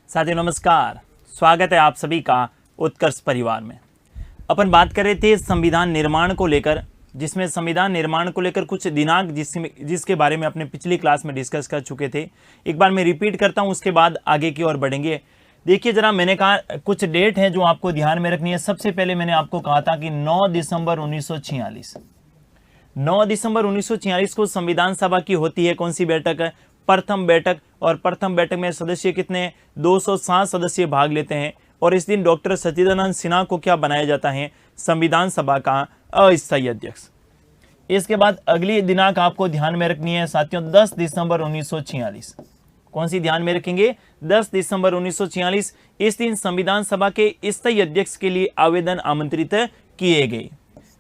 साथियों नमस्कार, स्वागत है आप सभी का उत्कर्ष परिवार में। अपन बात कर रहे थे संविधान निर्माण को लेकर, जिसमें संविधान निर्माण को लेकर कुछ दिनांक जिसके बारे में अपने पिछली क्लास में डिस्कस कर चुके थे। एक बार मैं रिपीट करता हूं, उसके बाद आगे की ओर बढ़ेंगे। देखिए जरा, मैंने कहा कुछ डेट है जो आपको ध्यान में रखनी है। सबसे पहले मैंने आपको कहा था कि 9 दिसंबर 1946, 9 दिसंबर 1946 को संविधान सभा की होती है कौन सी बैठक है? प्रथम बैठक। और प्रथम बैठक में सदस्य कितने? 207 सदस्य भाग लेते हैं। और इस दिन डॉक्टर सच्चिदानंद सिन्हा को क्या बनाया जाता है? संविधान सभा का अस्थायी अध्यक्ष। इसके बाद अगली दिनांक आपको ध्यान में रखनी है साथियों, 10 दिसंबर 1946। कौन सी ध्यान में रखेंगे? 10 दिसंबर 1946। इस दिन संविधान सभा के स्थायी अध्यक्ष के लिए आवेदन आमंत्रित किए गए।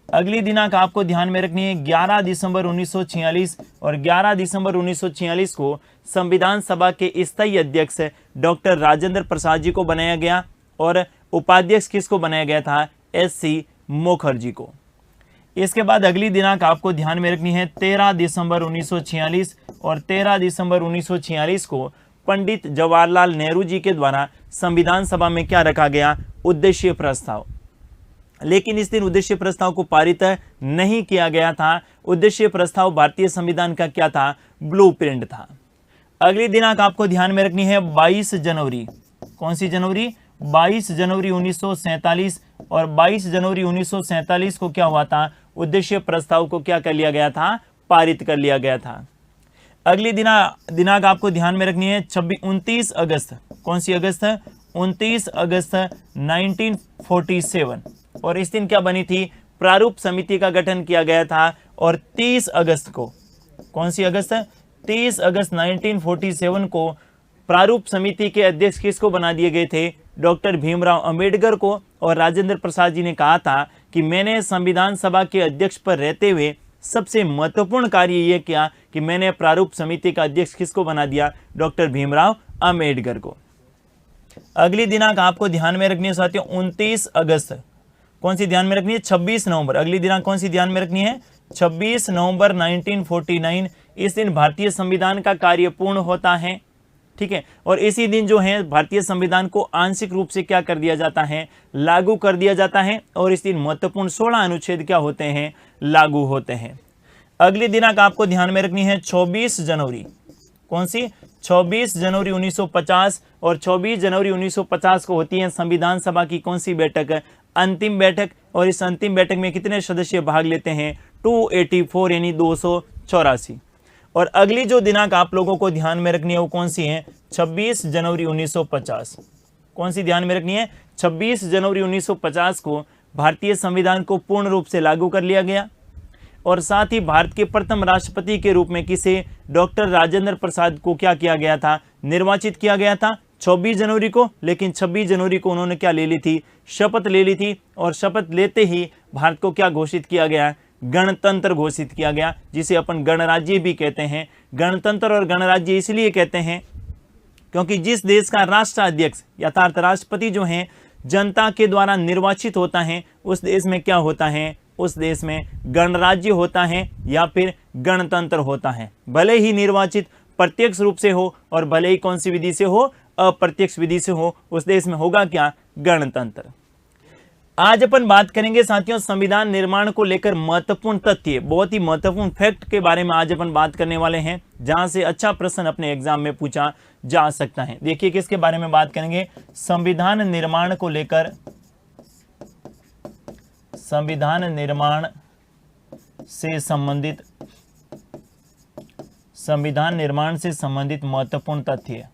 अगली दिनांक आपको ध्यान में रखनी है 11 दिसंबर 1946। और 11 दिसंबर 1946 को संविधान सभा के स्थायी अध्यक्ष डॉक्टर राजेंद्र प्रसाद जी को बनाया गया। और उपाध्यक्ष किसको बनाया गया था? एस.सी. मुखर्जी को। इसके बाद अगली दिनांक आपको ध्यान में रखनी है 13 दिसंबर 1946। और 13 दिसंबर 1946 को पंडित जवाहरलाल नेहरू जी के द्वारा संविधान सभा में क्या रखा गया? उद्देश्य प्रस्ताव। लेकिन इस दिन उद्देश्य प्रस्ताव को पारित नहीं किया गया था। उद्देश्य प्रस्ताव भारतीय संविधान का क्या था? ब्लूप्रिंट था। अगली दिनांक आपको ध्यान में रखनी है 22 जनवरी। कौन सी जनवरी? 22 जनवरी 1947। और 22 जनवरी 1947 को क्या हुआ था? उद्देश्य प्रस्ताव को क्या कर लिया गया था? पारित कर लिया गया था। अगली दिनांक आपको ध्यान में रखनी है 29 अगस्त। कौन सी अगस्त? 29 अगस्त 1947। और इस दिन क्या बनी थी? प्रारूप समिति का गठन किया गया था। और 30 अगस्त को, कौन सी अगस्त? 30 अगस्त 1947 को प्रारूप समिति के अध्यक्ष किसको बना दिए गए थे? डॉक्टर भीमराव अंबेडकर को। और राजेंद्र प्रसाद जी ने कहा था कि मैंने संविधान सभा के अध्यक्ष पर रहते हुए सबसे महत्वपूर्ण कार्य यह किया कि मैंने प्रारूप समिति का अध्यक्ष किसको बना दिया? डॉक्टर भीमराव अंबेडकर को। अगली दिनांक आपको ध्यान में रखनी है साथियों 29 अगस्त। कौन सी ध्यान में रखनी है? 26 नवंबर। अगली दिनांक कौन सी ध्यान में रखनी है? 26 नवंबर 1949। इस दिन भारतीय संविधान का कार्य पूर्ण होता है। ठीक है। और इसी दिन जो है भारतीय संविधान को आंशिक रूप से क्या कर दिया जाता है? लागू कर दिया जाता है। और इस दिन महत्वपूर्ण 16 अनुच्छेद क्या होते हैं? लागू होते हैं। अगली दिनांक आपको ध्यान में रखनी है 24 जनवरी। कौन सी? 24 जनवरी 1950। और 24 जनवरी 1950 को होती है संविधान सभा की कौन सी बैठक? अंतिम बैठक। और इस अंतिम बैठक में कितने सदस्य भाग लेते हैं? 284 यानी 284। और अगली जो दिनांक आप लोगों को ध्यान में रखनी है वो कौन सी है? 26 जनवरी 1950। कौन सी ध्यान में रखनी है? 26 जनवरी 1950 को भारतीय संविधान को पूर्ण रूप से लागू कर लिया गया। और साथ ही भारत के प्रथम राष्ट्रपति के रूप में किसे? डॉक्टर राजेंद्र प्रसाद को क्या किया गया था? निर्वाचित किया गया था 24 जनवरी को। लेकिन 26 जनवरी को उन्होंने क्या ले ली थी? शपथ ले ली थी। और शपथ लेते ही भारत को क्या घोषित किया गया? गणतंत्र घोषित किया गया, जिसे अपन गणराज्य भी कहते हैं। गणतंत्र और गणराज्य इसलिए कहते हैं क्योंकि जिस देश का राष्ट्राध्यक्ष यथार्थ राष्ट्रपति जो है जनता के द्वारा निर्वाचित होता है, उस देश में क्या होता है? उस देश में गणराज्य होता है या फिर गणतंत्र होता है। भले ही निर्वाचित प्रत्यक्ष रूप से हो और भले ही कौन सी विधि से हो? अप्रत्यक्ष विधि से हो, उस देश में होगा क्या? गणतंत्र। आज अपन बात करेंगे साथियों संविधान निर्माण को लेकर महत्वपूर्ण तथ्य, बहुत ही महत्वपूर्ण फैक्ट के बारे में आज अपन बात करने वाले हैं, जहां से अच्छा प्रश्न अपने एग्जाम में पूछा जा सकता है। देखिए किसके बारे में बात करेंगे? संविधान निर्माण को लेकर, संविधान निर्माण से संबंधित, संविधान निर्माण से संबंधित महत्वपूर्ण तथ्य।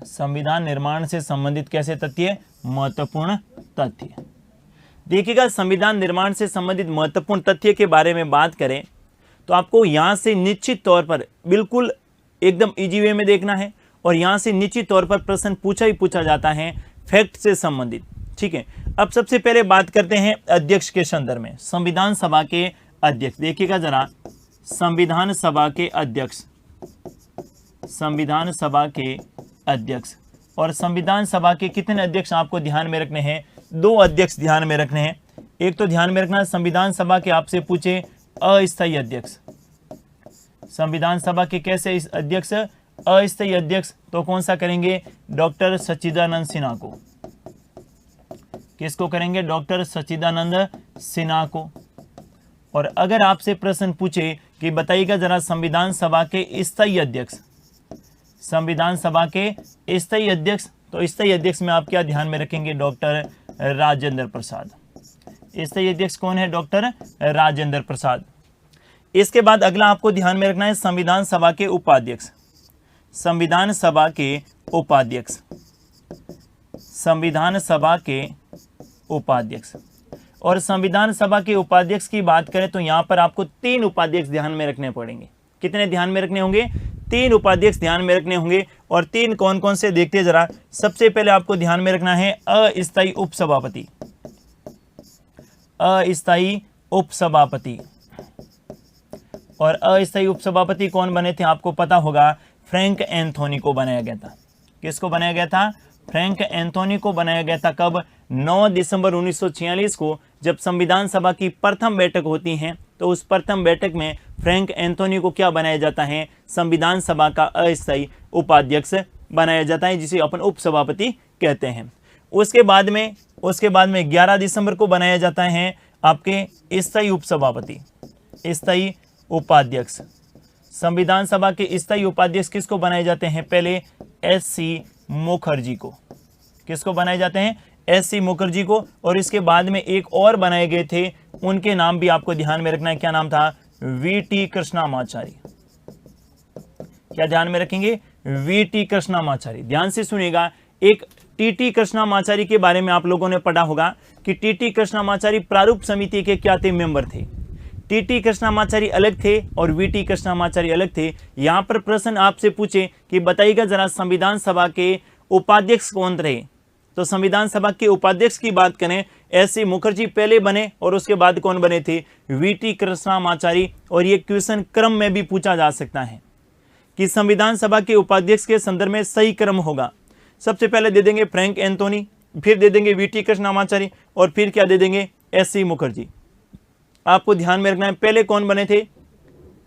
संविधान निर्माण से संबंधित कैसे तथ्य? महत्वपूर्ण तथ्य। देखिएगा, संविधान निर्माण से संबंधित महत्वपूर्ण तथ्य के बारे में बात करें तो आपको यहां से निश्चित तौर पर बिल्कुल एकदम इजी वे में देखना है। और यहां से निश्चित तौर पर प्रश्न पूछा ही पूछा जाता है फैक्ट से संबंधित। ठीक है। अब सबसे पहले बात करते हैं अध्यक्ष के संदर्भ में। संविधान सभा के अध्यक्ष, देखिएगा जरा, संविधान सभा के अध्यक्ष, संविधान सभा के अध्यक्ष। और संविधान सभा के कितने अध्यक्ष आपको ध्यान में रखने हैं? 2 अध्यक्ष ध्यान में रखने हैं। एक तो ध्यान में रखना संविधान सभा के आपसे पूछे अस्थायी अध्यक्ष, संविधान सभा के कैसे इस अध्यक्ष अस्थायी अध्यक्ष तो कौन सा करेंगे, डॉक्टर सच्चिदानंद सिन्हा को। किसको करेंगे, डॉक्टर सच्चिदानंद सिन्हा को। और अगर आपसे प्रश्न पूछे कि बताइएगा जरा संविधान सभा के स्थायी अध्यक्ष, संविधान सभा के स्थायी अध्यक्ष, तो स्थायी अध्यक्ष में आप क्या ध्यान में रखेंगे, डॉक्टर राजेंद्र प्रसाद। स्थायी अध्यक्ष कौन है, डॉक्टर राजेंद्र प्रसाद। इसके बाद अगला आपको ध्यान में रखना है संविधान सभा के उपाध्यक्ष, संविधान सभा के उपाध्यक्ष, संविधान सभा के उपाध्यक्ष। और संविधान सभा के उपाध्यक्ष की बात करें तो यहां पर आपको 3 उपाध्यक्ष ध्यान में रखने पड़ेंगे। कितने ध्यान में रखने होंगे, 3 उपाध्यक्ष ध्यान में रखने होंगे। और 3 कौन कौन से देखते हैं जरा। सबसे पहले आपको ध्यान में रखना है अस्थायी उपसभापति, अस्थायी उपसभापति। और अस्थायी उपसभापति कौन बने थे, आपको पता होगा, फ्रैंक एंथोनी को बनाया गया था। किसको बनाया गया था, फ्रैंक एंथोनी को बनाया गया था। कब, 9 दिसंबर 1946 को जब संविधान सभा की प्रथम बैठक होती है, तो उस प्रथम बैठक में फ्रैंक एंथोनी को क्या बनाया जाता है, संविधान सभा का अस्थायी उपाध्यक्ष बनाया जाता है, जिसे अपन उपसभापति कहते हैं। उसके बाद में 11 दिसंबर को बनाया जाता है आपके स्थायी उपसभापति, स्थायी उपाध्यक्ष। संविधान सभा के स्थायी उपाध्यक्ष किसको बनाए जाते हैं, पहले एस.सी. मुखर्जी को। किसको बनाए जाते हैं, एस.सी. मुखर्जी को। और इसके बाद में एक और बनाए गए थे, उनके नाम भी आपको ध्यान में रखना है। क्या नाम था, वी.टी. कृष्णामाचारी। क्या ध्यान में रखेंगे, वी.टी. कृष्णामाचारी। ध्यान से सुनिएगा, एक टी.टी. कृष्णामाचारी के बारे में आप लोगों ने पढ़ा होगा कि टी.टी. कृष्णामाचारी प्रारूप समिति के क्या थे, मेंबर थे। टी.टी. कृष्णामाचारी अलग थे और वी.टी. कृष्णामाचारी अलग थे। यहां पर प्रश्न आपसे पूछे कि बताइएगा जरा संविधान सभा के उपाध्यक्ष कौन रहे, तो संविधान सभा के उपाध्यक्ष की बात करें, एस.सी. मुखर्जी पहले बने और उसके बाद कौन बने थे, वी.टी. कृष्णामाचारी। और ये क्वेश्चन क्रम में भी पूछा जा सकता है कि संविधान सभा के उपाध्यक्ष के संदर्भ में सही क्रम होगा। सबसे पहले दे देंगे फ्रैंक एंथोनी, फिर दे देंगे वी.टी. कृष्णामाचारी, और फिर क्या दे देंगे, एस.सी. मुखर्जी। आपको ध्यान में रखना है, पहले कौन बने थे,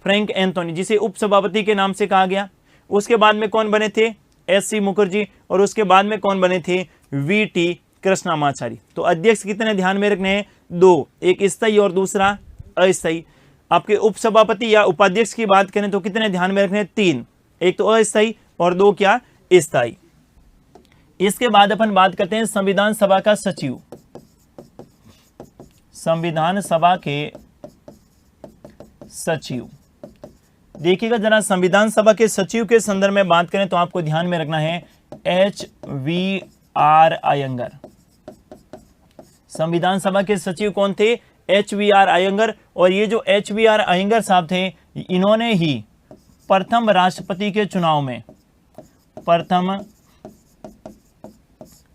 फ्रैंक एंथोनी, जिसे उपसभापति के नाम से कहा गया। उसके बाद में कौन बने थे, एस.सी. मुखर्जी। और उसके बाद में कौन बने थे, वी.टी. कृष्णामाचारी। तो अध्यक्ष कितने ध्यान में रखने हैं, 2, एक स्थायी और दूसरा अस्थायी। आपके उपसभापति या उपाध्यक्ष की बात करें तो कितने ध्यान में रखने हैं, 3, एक तो अस्थायी और 2 क्या, स्थायी। इसके बाद अपन बात करते हैं संविधान सभा का सचिव। संविधान सभा के सचिव, देखिएगा जरा, संविधान सभा के सचिव के संदर्भ में बात करें तो आपको ध्यान में रखना है H.V.R. अयंगर। संविधान सभा के सचिव कौन थे, H.V.R. अयंगर। और ये जो H.V.R. अयंगर साहब थे, इन्होंने ही प्रथम राष्ट्रपति के चुनाव में, प्रथम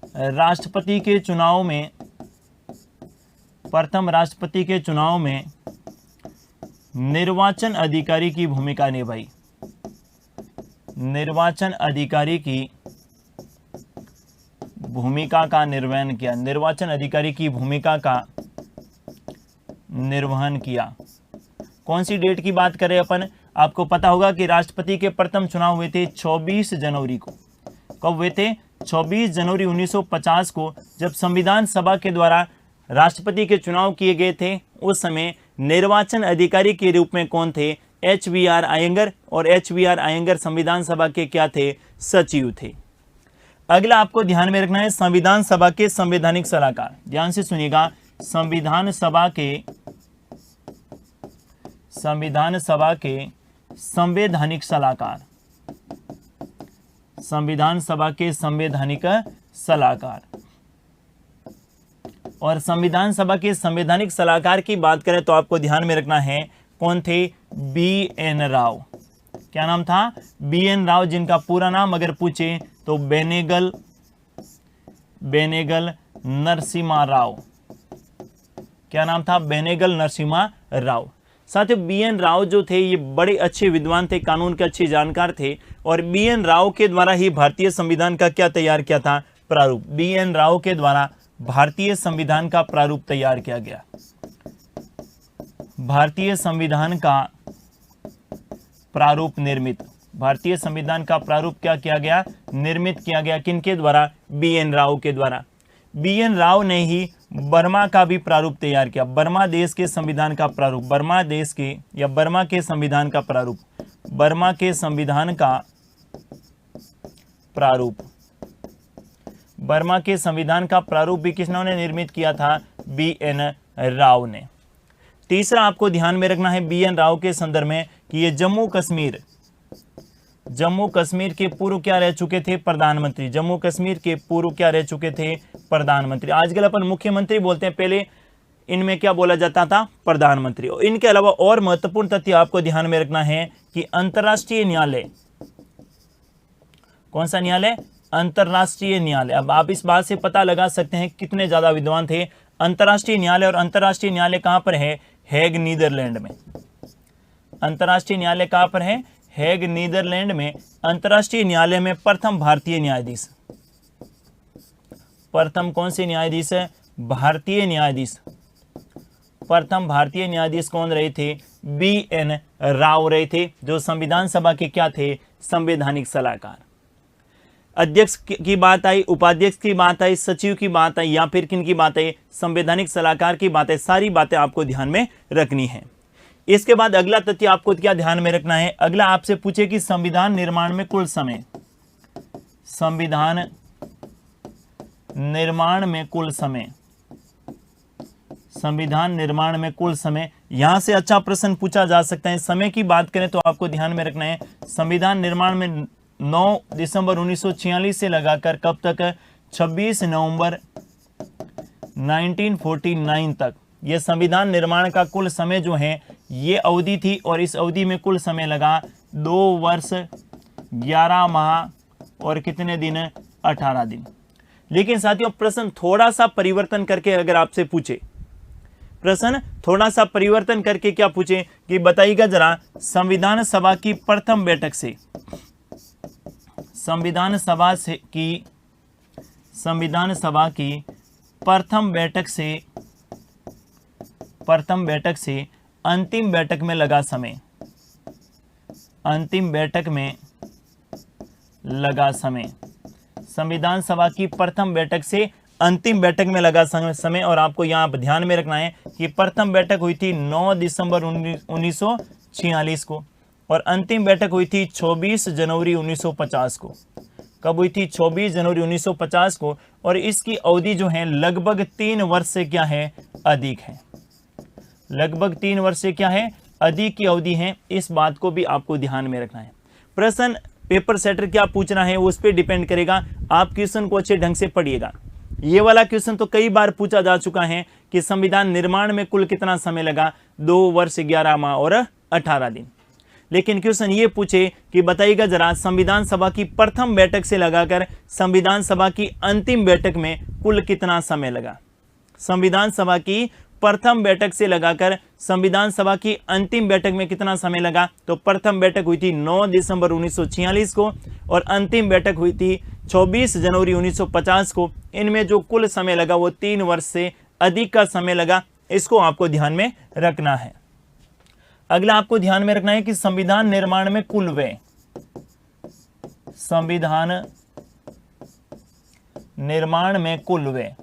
राष्ट्रपति के चुनाव में निर्वाचन अधिकारी की भूमिका निभाई, निर्वाचन अधिकारी की भूमिका का निर्वहन किया, निर्वाचन अधिकारी की भूमिका का निर्वहन किया। कौन सी डेट की बात करें अपन, आपको पता होगा कि राष्ट्रपति के प्रथम चुनाव हुए थे 24 जनवरी को। कब हुए थे, 24 जनवरी 1950 को, जब संविधान सभा के द्वारा राष्ट्रपति के चुनाव किए गए थे। उस समय निर्वाचन अधिकारी के रूप में कौन थे, H.V.R. अयंगर। और H.V.R. अयंगर संविधान सभा के क्या थे, सचिव थे। अगला आपको ध्यान में रखना है संविधान सभा के संवैधानिक सलाहकार। ध्यान से सुनिएगा, संविधान सभा के संवैधानिक सलाहकार, संविधान सभा के संवैधानिक सलाहकार। और संविधान सभा के संवैधानिक सलाहकार की बात करें तो आपको ध्यान में रखना है कौन थे, B.N. राव। क्या नाम था, B.N. राव, जिनका पूरा नाम अगर पूछे तो बेनेगल नरसिम्हा राव। क्या नाम था, बेनेगल नरसिम्हा राव। साथियों, B.N. राव जो थे ये बड़े अच्छे विद्वान थे, कानून के अच्छे जानकार थे। और B.N. राव के द्वारा ही भारतीय संविधान का क्या तैयार किया था, प्रारूप। B.N. राव के द्वारा भारतीय संविधान का प्रारूप तैयार किया गया। भारतीय संविधान का प्रारूप निर्मित भारतीय संविधान का प्रारूप क्या किया गया, निर्मित किया गया, किनके द्वारा, BN राव के द्वारा। BN राव ने ही बर्मा का भी प्रारूप तैयार किया, बर्मा देश के संविधान का प्रारूप, बर्मा देश के या बर्मा के संविधान का प्रारूप, बर्मा के संविधान का प्रारूप, बर्मा के संविधान का प्रारूप भी किसने निर्मित किया था, BN राव ने। तीसरा आपको ध्यान में रखना है BN राव के संदर्भ में कि ये जम्मू कश्मीर के पूर्व क्या रह चुके थे, प्रधानमंत्री, जम्मू कश्मीर के पूर्व क्या रह चुके थे, प्रधानमंत्री। आजकल अपन मुख्यमंत्री बोलते हैं, पहले इनमें क्या बोला जाता था, प्रधानमंत्री। और इनके अलावा और महत्वपूर्ण तथ्य आपको ध्यान में रखना है कि अंतर्राष्ट्रीय न्यायालय, कौन सा न्यायालय, अंतर्राष्ट्रीय न्यायालय। अब आप इस बात से पता लगा सकते हैं कितने ज्यादा विद्वान थे। अंतर्राष्ट्रीय न्यायालय, और अंतर्राष्ट्रीय न्यायालय कहां पर है, हेग नीदरलैंड में। अंतर्राष्ट्रीय न्यायालय कहां पर है, हेग नीदरलैंड में। अंतर्राष्ट्रीय न्यायालय में प्रथम भारतीय न्यायाधीश, प्रथम कौन से न्यायाधीश है, भारतीय न्यायाधीश, प्रथम भारतीय न्यायाधीश कौन रहे थे, BN राव रहे थे, जो संविधान सभा के क्या थे, संवैधानिक सलाहकार। अध्यक्ष की बात आई, उपाध्यक्ष की बात आई, सचिव की बात आई, या फिर किन की बात आई, संवैधानिक सलाहकार की बात है। सारी बातें आपको ध्यान में रखनी है। इसके बाद अगला तथ्य आपको क्या ध्यान में रखना है, अगला आपसे पूछे कि संविधान निर्माण में कुल समय, संविधान निर्माण में कुल समय, संविधान निर्माण में कुल समय। यहां से अच्छा प्रश्न पूछा जा सकता है। समय की बात करें तो आपको ध्यान में रखना है, संविधान निर्माण में 9 दिसंबर 1946 से लगाकर कब तक, 26 नवंबर 1949 तक, यह संविधान निर्माण का कुल समय जो है ये अवधि थी। और इस अवधि में कुल समय लगा 2 वर्ष 11 माह और कितने दिन, 18 दिन। लेकिन साथियों प्रश्न थोड़ा सा परिवर्तन करके अगर आपसे पूछे, प्रश्न थोड़ा सा परिवर्तन करके क्या पूछे कि बताइएगा जरा, संविधान सभा की प्रथम बैठक से, संविधान सभा की प्रथम बैठक से अंतिम बैठक में लगा समय, अंतिम बैठक में लगा समय, संविधान सभा की प्रथम बैठक से अंतिम बैठक में लगा समय। और आपको यहां ध्यान में रखना है कि प्रथम बैठक हुई थी 9 दिसंबर 1946 को, और अंतिम बैठक हुई थी 24 जनवरी 1950 को। कब हुई थी, 24 जनवरी 1950 को। और इसकी अवधि जो है लगभग 3 वर्ष से क्या है, अधिक है, लगभग 3 वर्ष से क्या है, अधिक की अवधि है। इस बात को भी आपको ध्यान में रखना है। प्रश्न पेपर सेटर क्या पूछना है उस पर डिपेंड करेगा। आप क्वेश्चन को अच्छे ढंग से पढ़िएगा। ये वाला क्वेश्चन तो कई बार पूछा जा चुका है कि संविधान निर्माण में कुल कितना समय लगा, 2 वर्ष 11 माह और 18 दिन। लेकिन क्वेश्चन ये पूछे कि बताइएगा जरा, संविधान सभा की प्रथम बैठक से लगाकर संविधान सभा की अंतिम बैठक में कुल कितना समय लगा। संविधान सभा की प्रथम बैठक से लगाकर संविधान सभा की अंतिम बैठक में कितना समय लगा, तो प्रथम बैठक हुई थी 9 दिसंबर 1946 को और अंतिम बैठक हुई थी 24 जनवरी 1950 को। इनमें जो कुल समय लगा वो 3 वर्ष से अधिक का समय लगा। इसको आपको ध्यान में रखना है। अगला आपको ध्यान में रखना है कि संविधान निर्माण में कुल व्यय, संविधान निर्माण में कुल व्यय,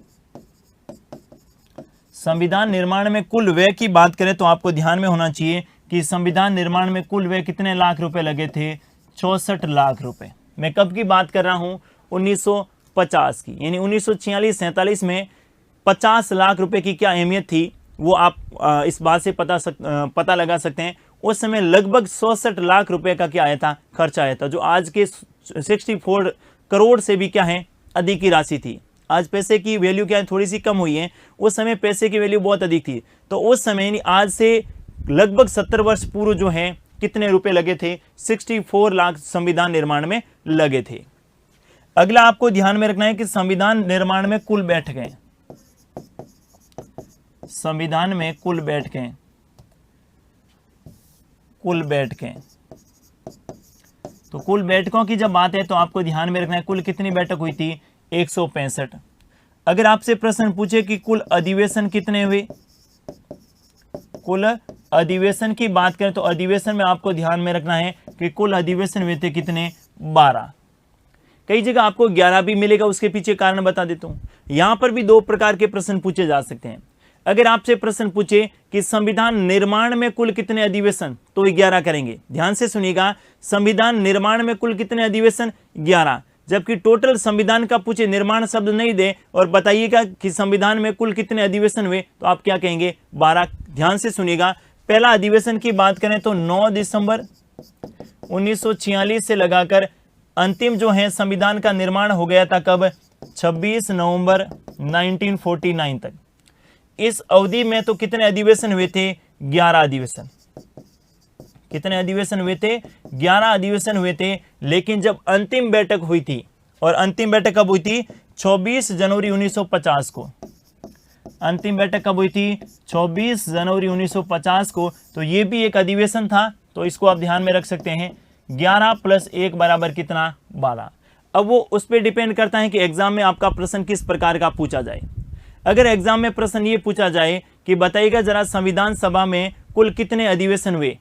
संविधान निर्माण में कुल व्यय की बात करें तो आपको ध्यान में होना चाहिए कि संविधान निर्माण में कुल व्यय कितने लाख रुपए लगे थे, 64 लाख रुपए। मैं कब की बात कर रहा हूं, 1950 की, यानी 1946-47 में 50 लाख रुपए की क्या अहमियत थी वो आप इस बात से पता लगा सकते हैं। उस समय लगभग 67 लाख रुपए का क्या आया था, खर्च आया था, जो आज के 64 करोड़ से भी क्या है, अधिक की राशि थी। आज पैसे की वैल्यू क्या है, थोड़ी सी कम हुई है, उस समय पैसे की वैल्यू बहुत अधिक थी। तो उस समय आज से लगभग 70 वर्ष पूर्व जो है कितने रुपए लगे थे, 64 लाख संविधान निर्माण में लगे थे। अगला आपको ध्यान में रखना है कि संविधान निर्माण में कुल बैठकें, संविधान में कुल बैठकें, कुल बैठकें, तो कुल बैठकों की जब बात है तो आपको ध्यान में रखना है कुल कितनी बैठक हुई थी, 165। अगर आपसे प्रश्न पूछे कि कुल अधिवेशन कितने हुए, कुल अधिवेशन की बात करें तो अधिवेशन में आपको ध्यान में रखना है कि कुल अधिवेशन हुए थे कितने, 12। कई जगह आपको 11 भी मिलेगा, उसके पीछे कारण बता देता हूं। यहां पर भी दो प्रकार के प्रश्न पूछे जा सकते हैं। अगर आपसे प्रश्न पूछे कि संविधान निर्माण में कुल कितने अधिवेशन, तो 11 करेंगे। ध्यान से सुनिएगा, संविधान निर्माण में कुल कितने अधिवेशन, 11। जबकि टोटल संविधान का पूछे, निर्माण शब्द नहीं दे और बताइएगा कि संविधान में कुल कितने अधिवेशन हुए, तो आप क्या कहेंगे, 12। ध्यान से सुनिएगा, पहला अधिवेशन की बात करें तो 9 दिसंबर 1946 से लगाकर अंतिम जो है संविधान का निर्माण हो गया था कब, 26 नवंबर 1949 तक। इस अवधि में तो कितने अधिवेशन हुए थे, 11 अधिवेशन। कितने अधिवेशन हुए थे, 11 अधिवेशन हुए थे। लेकिन जब अंतिम बैठक हुई थी, और अंतिम बैठक कब हुई थी, 24 जनवरी 1950 को। अंतिम बैठक कब हुई थी, 24 जनवरी 1950 को। तो ये भी एक अधिवेशन था, तो इसको आप ध्यान में रख सकते हैं। 11 + 1 बराबर कितना, 12। अब वो उस पर डिपेंड करता है कि एग्जाम में आपका प्रश्न किस प्रकार का पूछा जाए। अगर एग्जाम में प्रश्न ये पूछा जाए कि बताइएगा जरा संविधान सभा में कुल कितने अधिवेशन हुए,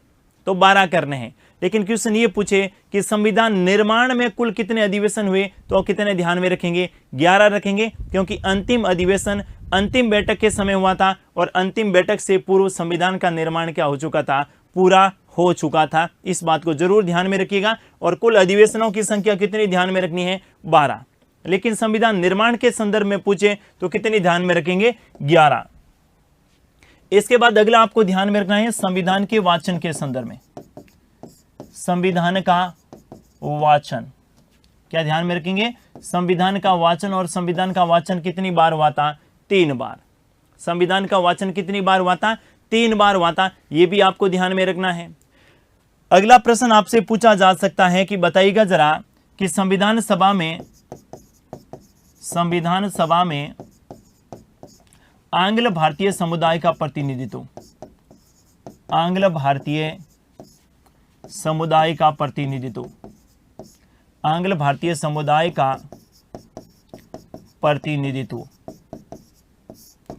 तो 12 करने हैं। लेकिन क्वेश्चन ये पूछे कि संविधान निर्माण में कुल कितने अधिवेशन हुए, तो कितने ध्यान में रखेंगे, 11 रखेंगे, क्योंकि अंतिम अधिवेशन अंतिम बैठक के समय हुआ था, और अंतिम बैठक से पूर्व संविधान का निर्माण क्या हो चुका था, पूरा हो चुका था। इस बात को जरूर ध्यान में रखिएगा। और कुल अधिवेशनों की संख्या कितनी ध्यान में रखनी है, 12। लेकिन संविधान निर्माण के संदर्भ में पूछे तो कितनी ध्यान में रखेंगे, 11। इसके बाद अगला आपको ध्यान में रखना है संविधान के वाचन के संदर्भ में। संविधान का वाचन, क्या ध्यान में रखेंगे, संविधान का वाचन। और संविधान का वाचन कितनी बार हुआ था, 3 बार। संविधान का वाचन कितनी बार हुआ था, 3 बार हुआ था। यह भी आपको ध्यान में रखना है। अगला प्रश्न आपसे पूछा जा सकता है कि बताइएगा जरा कि संविधान सभा में आंग्ल भारतीय समुदाय का प्रतिनिधित्व, आंग्ल भारतीय समुदाय का प्रतिनिधित्व, आंग्ल भारतीय समुदाय का प्रतिनिधित्व।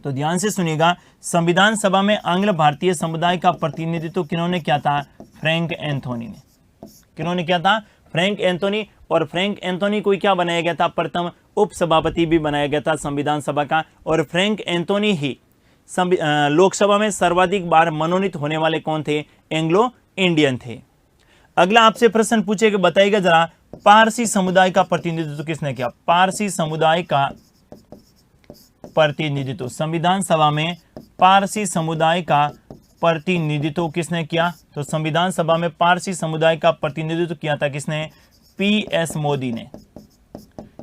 तो ध्यान से सुनिएगा, संविधान सभा में आंग्ल भारतीय समुदाय का प्रतिनिधित्व किन्होंने किया था, फ्रैंक एंथोनी ने। किन्होंने किया था, फ्रैंक एंथोनी। और फ्रैंक एंथोनी को क्या बनाया गया था, प्रथम उपसभापति भी बनाया गया था संविधान सभा का। और फ्रैंक एंथोनी ही लोकसभा में सर्वाधिक बार मनोनीत होने वाले कौन थे, एंग्लो इंडियन थे। अगला आपसे प्रश्न पूछे कि बताइएगा जरा पारसी समुदाय का प्रतिनिधित्व किसने किया, पारसी समुदाय का प्रतिनिधित्व। संविधान सभा में पारसी समुदाय का प्रतिनिधित्व किसने किया, तो संविधान सभा में पारसी समुदाय का प्रतिनिधित्व किया था किसने, पीएस मोदी ने।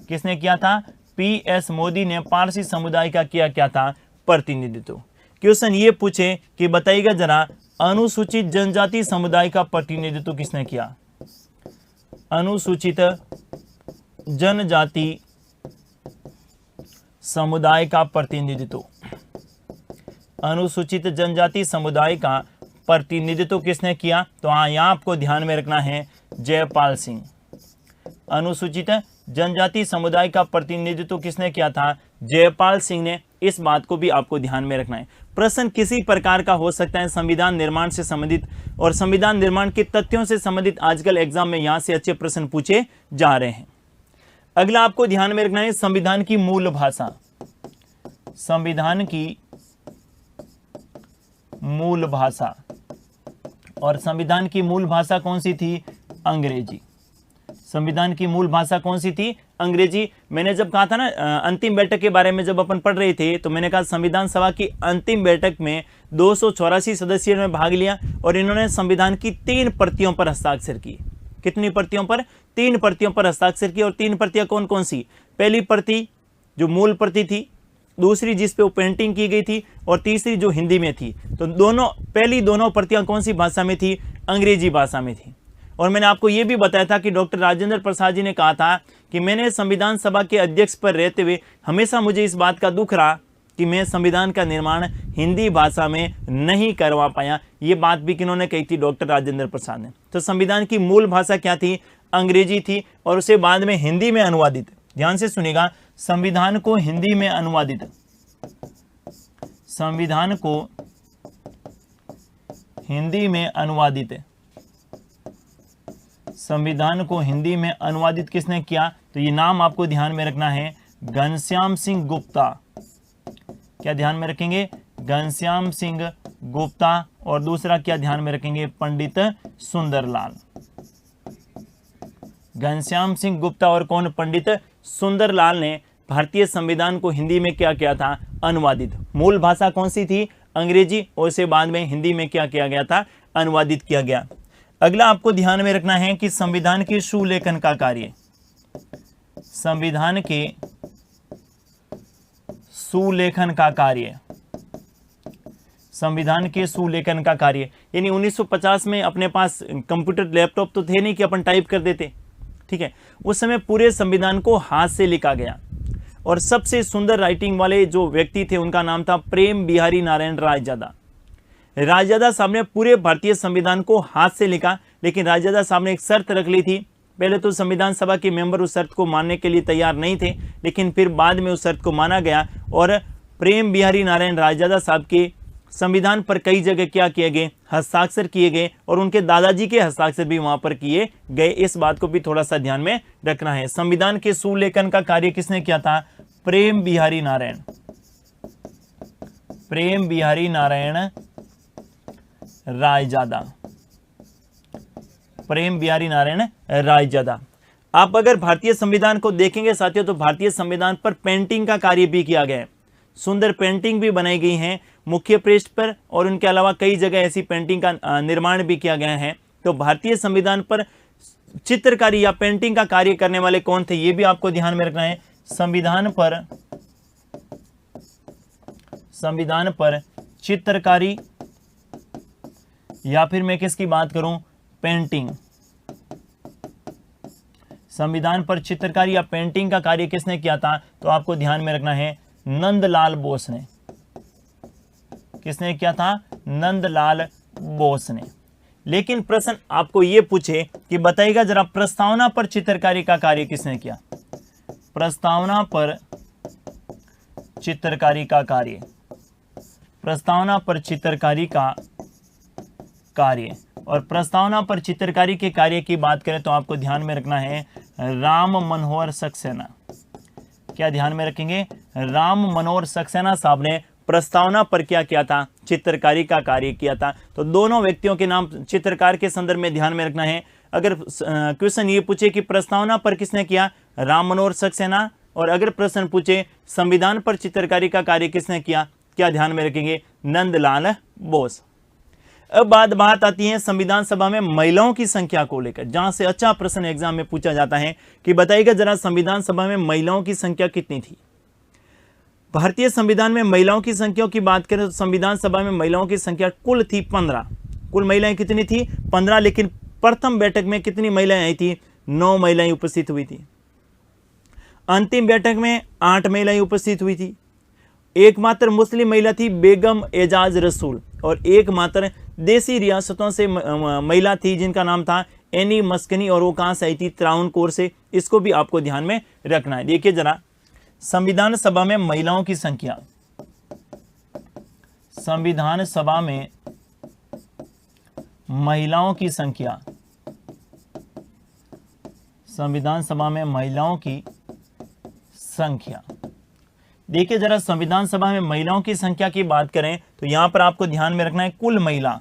किसने किया था, पीएस मोदी ने पारसी समुदाय का किया क्या था, प्रतिनिधित्व। क्वेश्चन ये पूछे कि बताइएगा जरा अनुसूचित जनजाति समुदाय का प्रतिनिधित्व किसने किया, अनुसूचित जनजाति समुदाय का प्रतिनिधित्व, अनुसूचित जनजाति समुदाय का प्रतिनिधित्व किसने किया, तो हाँ यहां आपको ध्यान में रखना है जयपाल सिंह। अनुसूचित जनजाति समुदाय का प्रतिनिधित्व किसने किया था, जयपाल सिंह ने। इस बात को भी आपको ध्यान में रखना है। प्रश्न किसी प्रकार का हो सकता है संविधान निर्माण से संबंधित, और संविधान निर्माण के तथ्यों से संबंधित आजकल एग्जाम में यहां से अच्छे प्रश्न पूछे जा रहे हैं। अगला आपको ध्यान में रखना है संविधान की मूल भाषा। संविधान की मूल भाषा, और संविधान की मूल भाषा कौन सी थी, अंग्रेजी। संविधान की मूल भाषा कौन सी थी, अंग्रेजी। मैंने जब कहा था ना अंतिम बैठक के बारे में जब अपन पढ़ रहे थे, तो मैंने कहा संविधान सभा की अंतिम बैठक में 284 सदस्यों ने भाग लिया और इन्होंने संविधान की 3 प्रतियों पर हस्ताक्षर किए। कितनी प्रतियों पर, 3 प्रतियों पर हस्ताक्षर किए। और 3 प्रतियां कौन कौन सी, पहली प्रति जो मूल प्रति थी, दूसरी जिस पे वो पेंटिंग की गई थी, और तीसरी जो हिंदी में थी। तो पहली दोनों प्रतियां कौन सी भाषा में थी, अंग्रेजी भाषा में थी। और मैंने आपको यह भी बताया था कि डॉक्टर राजेंद्र प्रसाद जी ने कहा था कि मैंने संविधान सभा के अध्यक्ष पर रहते हुए हमेशा मुझे इस बात का दुख रहा कि मैं संविधान का निर्माण हिंदी भाषा में नहीं करवा पाया। ये बात भी किन्होंने कही थी, डॉक्टर राजेंद्र प्रसाद ने। तो संविधान की मूल भाषा क्या थी, अंग्रेजी थी, और उसे बाद में हिंदी में अनुवादित, ध्यान से सुनिएगा, संविधान को हिंदी में अनुवादित, संविधान को हिंदी में अनुवादित संविधान को हिंदी में अनुवादित किसने किया? तो ये नाम आपको ध्यान में रखना है, घनश्याम सिंह गुप्ता। क्या ध्यान में रखेंगे? घनश्याम सिंह गुप्ता। और दूसरा क्या ध्यान में रखेंगे? पंडित सुंदरलाल। घनश्याम सिंह गुप्ता और कौन? पंडित सुंदरलाल ने भारतीय संविधान को हिंदी में क्या किया था? अनुवादित। मूल भाषा कौन सी थी? अंग्रेजी, और उसे बाद में हिंदी में क्या किया गया था? अनुवादित किया गया। अगला आपको ध्यान में रखना है कि संविधान के सुलेखन का कार्य, संविधान के सुलेखन का कार्य, संविधान के सुलेखन का कार्य, यानी 1950 में अपने पास कंप्यूटर लैपटॉप तो थे नहीं कि अपन टाइप कर देते, ठीक है। उस समय पूरे संविधान को हाथ से लिखा गया और सबसे सुंदर राइटिंग वाले जो व्यक्ति थे उनका नाम था प्रेम बिहारी नारायण रायजादा। रायजादा साहब ने पूरे भारतीय संविधान को हाथ से लिखा, लेकिन रायजादा साहब ने एक शर्त रख ली थी। पहले तो संविधान सभा के मेंबर उस शर्त को मानने के लिए तैयार नहीं थे, लेकिन फिर बाद में उस शर्त को माना गया और प्रेम बिहारी नारायण रायजादा साहब के संविधान पर कई जगह क्या किए गए? हस्ताक्षर किए गए, और उनके दादाजी के हस्ताक्षर भी वहां पर किए गए। इस बात को भी थोड़ा सा ध्यान में रखना है। संविधान के सुलेखन का कार्य किसने किया था? प्रेम बिहारी नारायण, प्रेम बिहारी नारायण रायजादा, प्रेम बिहारी नारायण रायजादा। आप अगर भारतीय संविधान को देखेंगे साथियों, तो भारतीय संविधान पर पेंटिंग का कार्य भी किया गया है। सुंदर पेंटिंग भी बनाई गई है मुख्य पृष्ठ पर, और उनके अलावा कई जगह ऐसी पेंटिंग का निर्माण भी किया गया है। तो भारतीय संविधान पर चित्रकारी या पेंटिंग का कार्य करने वाले कौन थे, ये भी आपको ध्यान में रखना है। संविधान पर चित्रकारी, या फिर मैं किसकी बात करूं? पेंटिंग। संविधान पर चित्रकारी या पेंटिंग का कार्य किसने किया था? तो आपको ध्यान में रखना है, नंदलाल बोस ने। किसने किया था? नंदलाल बोस ने। लेकिन प्रश्न आपको यह पूछे कि बताइएगा जरा, प्रस्तावना पर चित्रकारी का कार्य किसने किया? प्रस्तावना पर चित्रकारी का कार्य, प्रस्तावना पर चित्रकारी का कार्य। और प्रस्तावना पर चित्रकारी के कार्य की बात करें तो आपको ध्यान में रखना है राम मनोहर सक्सेना। क्या ध्यान में रखेंगे? राम मनोहर सक्सेना साहब ने प्रस्तावना पर क्या किया था? चित्रकारी का कार्य किया था। तो दोनों व्यक्तियों के नाम चित्रकार के संदर्भ में ध्यान में रखना है। अगर क्वेश्चन ये पूछे कि प्रस्तावना पर किसने किया? राम मनोहर सक्सेना। और अगर प्रश्न पूछे संविधान पर चित्रकारी का कार्य किसने किया, क्या ध्यान में रखेंगे? नंदलाल बोस। अब बात आती है संविधान सभा में महिलाओं की संख्या को लेकर, जहां से अच्छा प्रश्न एग्जाम में पूछा जाता है कि बताइएगा जरा, संविधान सभा में महिलाओं की संख्या कितनी थी? भारतीय संविधान में महिलाओं की संख्या की बात करें तो संविधान सभा में महिलाओं की संख्या कुल थी 15। कुल महिलाएं कितनी थी? 15। लेकिन प्रथम बैठक में कितनी महिलाएं आई थी? 9 महिलाएं उपस्थित हुई थी। अंतिम बैठक में 8 महिलाएं उपस्थित हुई थी। एकमात्र मुस्लिम महिला थी बेगम एजाज रसूल, और एकमात्र देसी रियासतों से महिला थी जिनका नाम था एनी मस्कनी, और वो कहां से आई थी? त्रावणकोर से। इसको भी आपको ध्यान में रखना है। देखिए जरा, संविधान सभा में महिलाओं की संख्या, संविधान सभा में महिलाओं की संख्या, संविधान सभा में महिलाओं की संख्या। देखिए जरा, संविधान सभा में महिलाओं की संख्या की बात करें तो यहां पर आपको ध्यान में रखना है कुल महिला,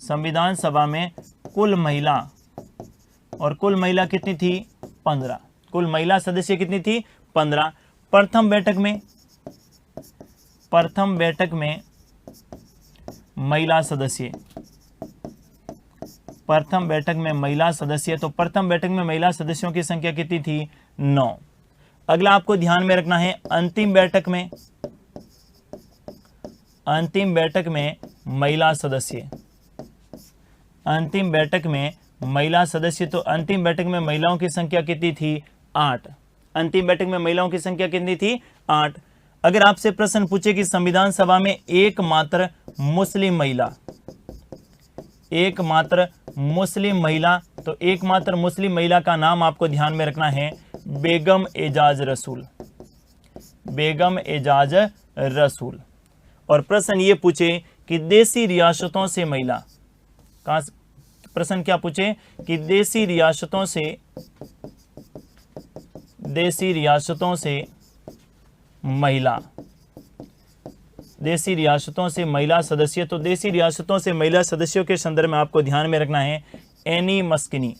संविधान सभा में कुल महिला, और कुल महिला कितनी थी? 15। कुल महिला सदस्य कितनी थी? 15। प्रथम बैठक में महिला सदस्य, प्रथम बैठक में महिला सदस्य, तो प्रथम बैठक में महिला सदस्यों की संख्या कितनी थी? 9। अगला आपको ध्यान में रखना है अंतिम बैठक में, अंतिम बैठक में महिला सदस्य, अंतिम बैठक में महिला सदस्य, तो अंतिम बैठक में महिलाओं की संख्या कितनी थी? 8। अंतिम बैठक में महिलाओं की संख्या कितनी थी? 8। अगर आपसे प्रश्न पूछे कि संविधान सभा में एकमात्र मुस्लिम महिला, एकमात्र मुस्लिम महिला, तो एकमात्र मुस्लिम महिला का नाम आपको ध्यान में रखना है बेगम एजाज रसूल, बेगम एजाज रसूल। और प्रश्न ये पूछे कि देसी रियासतों से महिला, कहां प्रश्न क्या पूछे कि देशी रियासतों से महिला सदस्य, तो देशी रियासतों से महिला सदस्यों के संदर्भ में आपको ध्यान में रखना है एनी मस्किनी।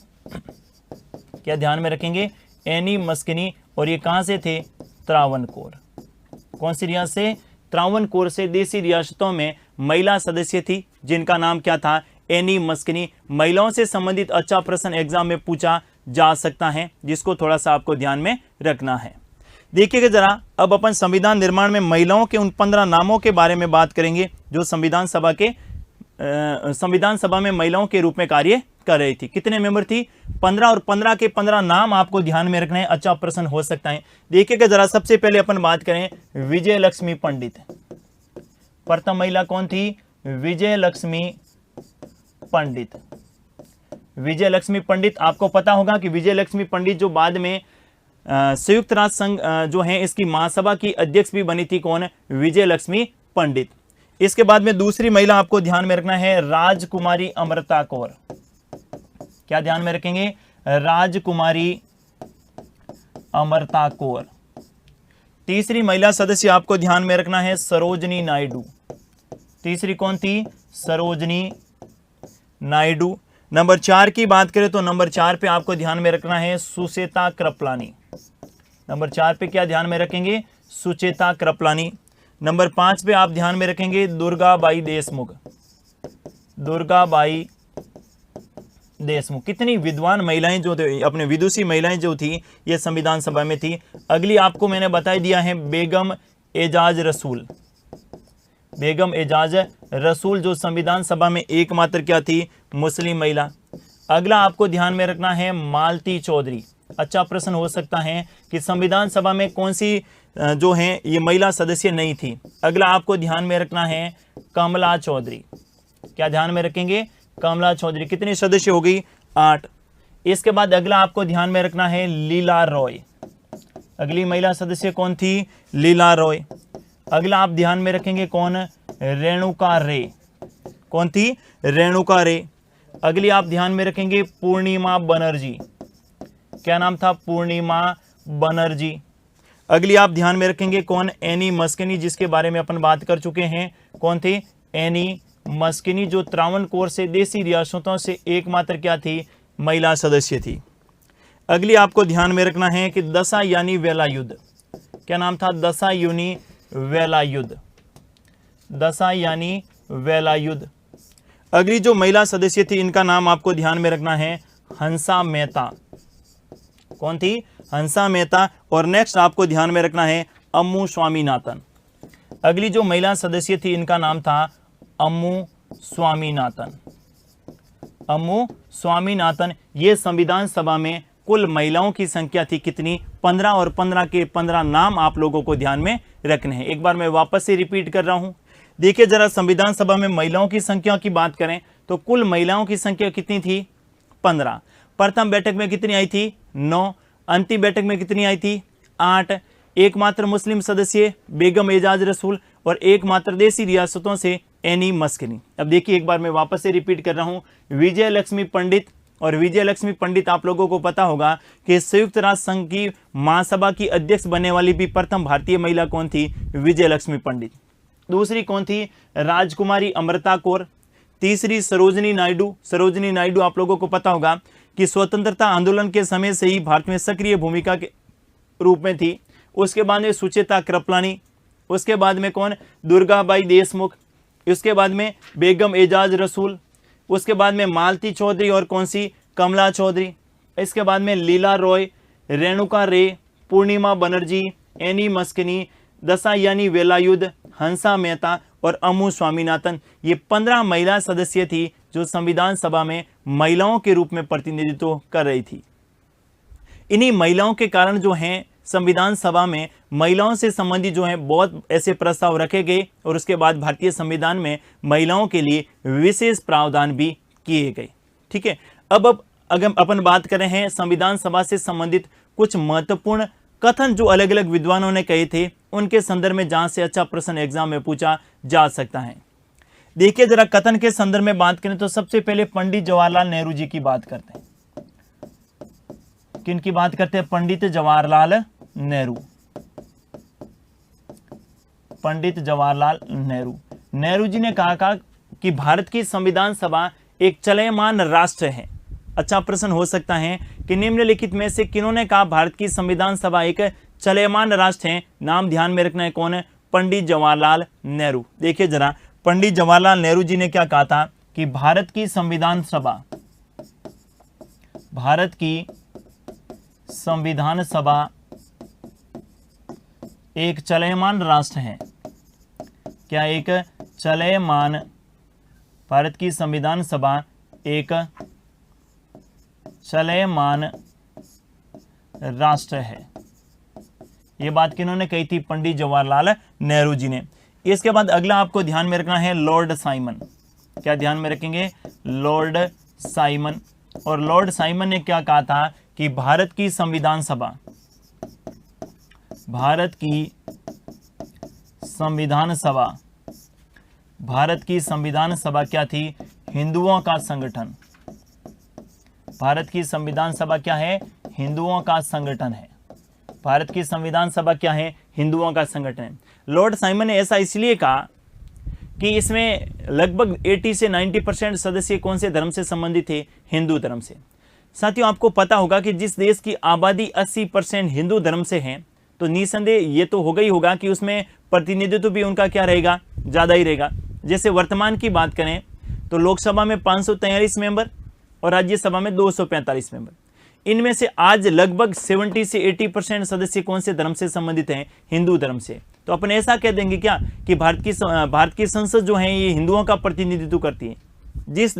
क्या ध्यान में रखेंगे? एनी मस्किनी। और ये कहां से थे? त्रावणकोर। कौन सी रियासत से? त्रावणकोर से देशी रियासतों में महिला सदस्य थी जिनका नाम क्या था? एनी मस्किनी। महिलाओं से संबंधित अच्छा प्रश्न एग्जाम में पूछा जा सकता है, जिसको थोड़ा सा आपको ध्यान में रखना है। देखिएगा जरा, अब अपन संविधान निर्माण में महिलाओं के उन 15 नामों के बारे में बात करेंगे जो संविधान सभा में महिलाओं के रूप में कार्य कर रही थी। कितने मेंबर थी? 15, और 15 के 15 नाम आपको ध्यान में रखना है, अच्छा प्रश्न हो सकता है। देखिएगा जरा, सबसे पहले अपन बात करें विजय लक्ष्मी पंडित। प्रथम महिला कौन थी? विजय लक्ष्मी पंडित। विजय लक्ष्मी पंडित, आपको पता होगा कि विजय लक्ष्मी पंडित जो बाद में संयुक्त राष्ट्र संघ जो है इसकी महासभा की अध्यक्ष भी बनी थी। कौन? विजय लक्ष्मी पंडित। इसके बाद में दूसरी महिला आपको ध्यान में रखना है राजकुमारी अमृता कौर। क्या ध्यान में रखेंगे? राजकुमारी अमृता कौर। तीसरी महिला सदस्य आपको ध्यान में रखना है सरोजनी नायडू। तीसरी कौन थी? सरोजनी नायडू। नंबर 4 की बात करें तो नंबर 4 पे आपको ध्यान में रखना है सुचेता कृपलानी। नंबर 4 पे क्या ध्यान में रखेंगे? सुचेता कृपलानी। नंबर 5 पे आप ध्यान में रखेंगे दुर्गाबाई देशमुख। दुर्गाबाई देशमुख। कितनी विद्वान महिलाएं जो थे, अपने विदुषी महिलाएं जो थी, ये संविधान सभा में थी। अगली आपको मैंने बता दिया है बेगम एजाज रसूल। बेगम एजाज रसूल जो संविधान सभा में एकमात्र क्या थी? मुस्लिम महिला। अगला आपको ध्यान में रखना है मालती चौधरी। अच्छा प्रश्न हो सकता है कि संविधान सभा में कौन सी जो है ये महिला सदस्य नहीं थी। अगला आपको ध्यान में रखना है कमला चौधरी। क्या ध्यान में रखेंगे? कमला चौधरी। कितने सदस्य हो गई? 8। इसके बाद अगला आपको ध्यान में रखना है लीला रॉय। अगली महिला सदस्य कौन थी? लीला रॉय। अगला आप ध्यान में रखेंगे कौन? रेणुका रे। कौन थी? रेणुका रे। अगली आप ध्यान में रखेंगे पूर्णिमा बनर्जी। क्या नाम था? पूर्णिमा बनर्जी। अगली आप ध्यान में रखेंगे कौन? एनी मस्किनी, जिसके बारे में अपन बात कर चुके हैं। कौन थी? एनी मस्किनी, जो त्रावणकोर से देशी रियासतों से एकमात्र क्या थी? महिला सदस्य थी। अगली आपको ध्यान में रखना है कि दसायानी वेलायुद्ध। क्या नाम था? दसायानी वेलायुद्ध। दसायानी वेलायुद्ध। अगली जो महिला सदस्य थी इनका नाम आपको ध्यान में रखना है हंसा मेहता। कौन थी? हंसा मेहता। और नेक्स्ट आपको ध्यान में रखना है अम्मू स्वामीनाथन। अगली जो महिला सदस्य थी इनका नाम था अम्मू स्वामीनाथन। अम्मू स्वामीनाथन। ये संविधान सभा में कुल महिलाओं की संख्या थी कितनी? 15, और 15 के 15 नाम आप लोगों को ध्यान में रखने हैं। एक बार मैं वापस से रिपीट कर रहा हूं। देखिए जरा, संविधान सभा में महिलाओं की संख्या की बात करें तो कुल महिलाओं की संख्या कितनी थी? 15। प्रथम बैठक में कितनी आई थी? 9। अंतिम बैठक में कितनी आई थी? 8। एकमात्र मुस्लिम सदस्य बेगम एजाज रसूल, और एकमात्र देशी रियासतों से एनी मस्किनी। अब देखिए एक बार मैं वापस से रिपीट कर रहा हूं। विजय लक्ष्मी पंडित, और विजय लक्ष्मी पंडित आप लोगों को पता होगा कि संयुक्त राष्ट्र संघ की महासभा की अध्यक्ष बनने वाली भी प्रथम भारतीय महिला कौन थी? विजय लक्ष्मी पंडित। दूसरी कौन थी? राजकुमारी अमृता कौर। तीसरी सरोजनी नायडू। सरोजनी नायडू आप लोगों को पता होगा कि स्वतंत्रता आंदोलन के समय से ही भारत में सक्रिय भूमिका के रूप में थी। उसके बाद में सुचेता कृपलानी। उसके बाद में कौन? दुर्गाबाई देशमुख। उसके बाद में बेगम एजाज रसूल। उसके बाद में मालती चौधरी, और कौन सी? कमला चौधरी। इसके बाद में लीला रॉय, रेणुका रे, पूर्णिमा बनर्जी, एनी मस्किनी, दसायानी वेलायुद्ध, हंसा मेहता और अम्मू स्वामीनाथन। ये 15 महिला सदस्य थी जो संविधान सभा में महिलाओं के रूप में प्रतिनिधित्व कर रही थी। इन्हीं महिलाओं के कारण जो हैं संविधान सभा में महिलाओं से संबंधित जो है बहुत ऐसे प्रस्ताव रखे गए, और उसके बाद भारतीय संविधान में महिलाओं के लिए विशेष प्रावधान भी किए गए। ठीक है, अब अगर अपन बात कर रहे हैं संविधान सभा से संबंधित कुछ महत्वपूर्ण कथन जो अलग अलग विद्वानों ने कहे थे, उनके संदर्भ में जहां से अच्छा प्रश्न एग्जाम में पूछा जा सकता है। देखिए जरा कथन के संदर्भ में बात करें तो सबसे पहले पंडित जवाहरलाल नेहरू जी की बात करते हैं। किन की बात करते हैं? पंडित जवाहरलाल नेहरू। पंडित जवाहरलाल नेहरू। नेहरू जी ने कहा कि भारत की संविधान सभा एक चलयमान राष्ट्र है। अच्छा प्रश्न हो सकता है कि निम्नलिखित में से किन्होंने कहा भारत की संविधान सभा एक चलयमान राष्ट्र है? नाम ध्यान में रखना है, कौन है? पंडित जवाहरलाल नेहरू। देखिए जरा पंडित जवाहरलाल नेहरू जी ने क्या कहा था कि भारत की संविधान सभा एक चलयमान राष्ट्र है। क्या एक चलयमान, भारत की संविधान सभा एक चलयमान राष्ट्र है। यह बात किन्होंने कही थी? पंडित जवाहरलाल नेहरू जी ने। इसके बाद अगला आपको ध्यान में रखना है लॉर्ड साइमन। क्या ध्यान में रखेंगे? Lord Simon. और लॉर्ड साइमन ने क्या कहा था कि भारत की संविधान सभा क्या थी? हिंदुओं का संगठन। भारत की संविधान सभा क्या है? हिंदुओं का संगठन है। भारत की संविधान सभा क्या है? हिंदुओं का संगठन है। लॉर्ड साइमन ने ऐसा इसलिए कहा कि इसमें लगभग 80 से 90% सदस्य कौन से धर्म से संबंधित थे? हिंदू धर्म से। साथियों आपको पता होगा कि जिस देश की आबादी 80% हिंदू धर्म से है तो निसंदेह ये तो होगा ही होगा कि उसमें प्रतिनिधित्व भी उनका क्या रहेगा? ज़्यादा ही रहेगा। जैसे वर्तमान की बात करें तो लोकसभा में 543 मेंबर और राज्यसभा में 245 मेंबर। इनमें से आज लगभग 70 से 80% सदस्य कौन से धर्म से संबंधित हैं? हिंदू धर्म से। तो अपन ऐसा कह देंगे क्या कि भारत की संसद जो है ये हिंदुओं का प्रतिनिधित्व करती है। जिस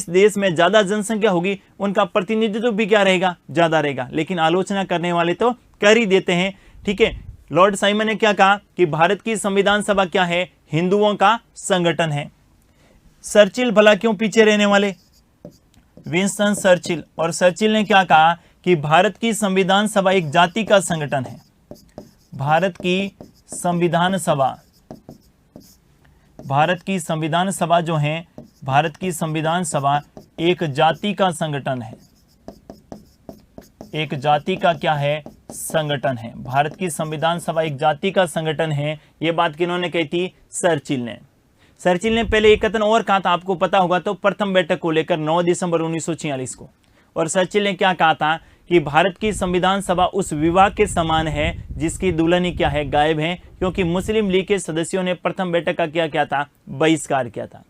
देश में ज्यादा जनसंख्या होगी उनका प्रतिनिधित्व भी क्या रहेगा? ज्यादा रहेगा। लेकिन आलोचना करने वाले तो कर ही देते हैं। ठीक है, लॉर्ड साइमन ने क्या कहा कि भारत की संविधान सभा क्या है? हिंदुओं का संगठन है। चर्चिल भला क्यों पीछे रहने वाले? Winston Churchill. और चर्चिल ने क्या कहा कि भारत की संविधान सभा एक जाति का संगठन है। भारत की संविधान सभा एक जाति का संगठन है। एक जाति का क्या है? संगठन है। भारत की संविधान सभा एक जाति का संगठन है। यह बात किन्होंने कही थी? चर्चिल ने। चर्चिल ने पहले एक कथन और कहा था, आपको पता होगा तो प्रथम बैठक को लेकर 9 दिसंबर 1946 को। और चर्चिल ने क्या कहा था कि भारत की संविधान सभा उस विवाह के समान है जिसकी दुल्हन क्या है? गायब है, क्योंकि मुस्लिम लीग के सदस्यों ने प्रथम बैठक का क्या था? बहिष्कार किया था।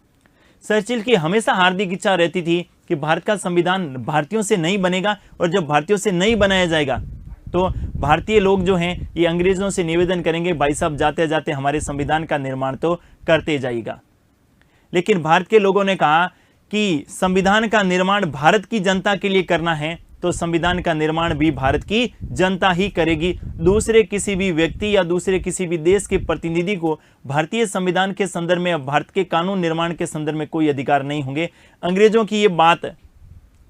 चर्चिल की हमेशा हार्दिक इच्छा रहती थी कि भारत का संविधान भारतीयों से नहीं बनेगा, और जब भारतीयों से नहीं बनाया जाएगा तो भारतीय लोग जो हैं ये अंग्रेजों से निवेदन करेंगे, भाई साहब जाते जाते हमारे संविधान का निर्माण तो करते जाइएगा। लेकिन भारत के लोगों ने कहा कि संविधान का निर्माण भारत की जनता के लिए करना है तो संविधान का निर्माण भी भारत की जनता ही करेगी। दूसरे किसी भी व्यक्ति या दूसरे किसी भी देश के प्रतिनिधि को भारतीय संविधान के संदर्भ में, भारत के कानून निर्माण के संदर्भ में कोई अधिकार नहीं होंगे। अंग्रेजों की ये बात,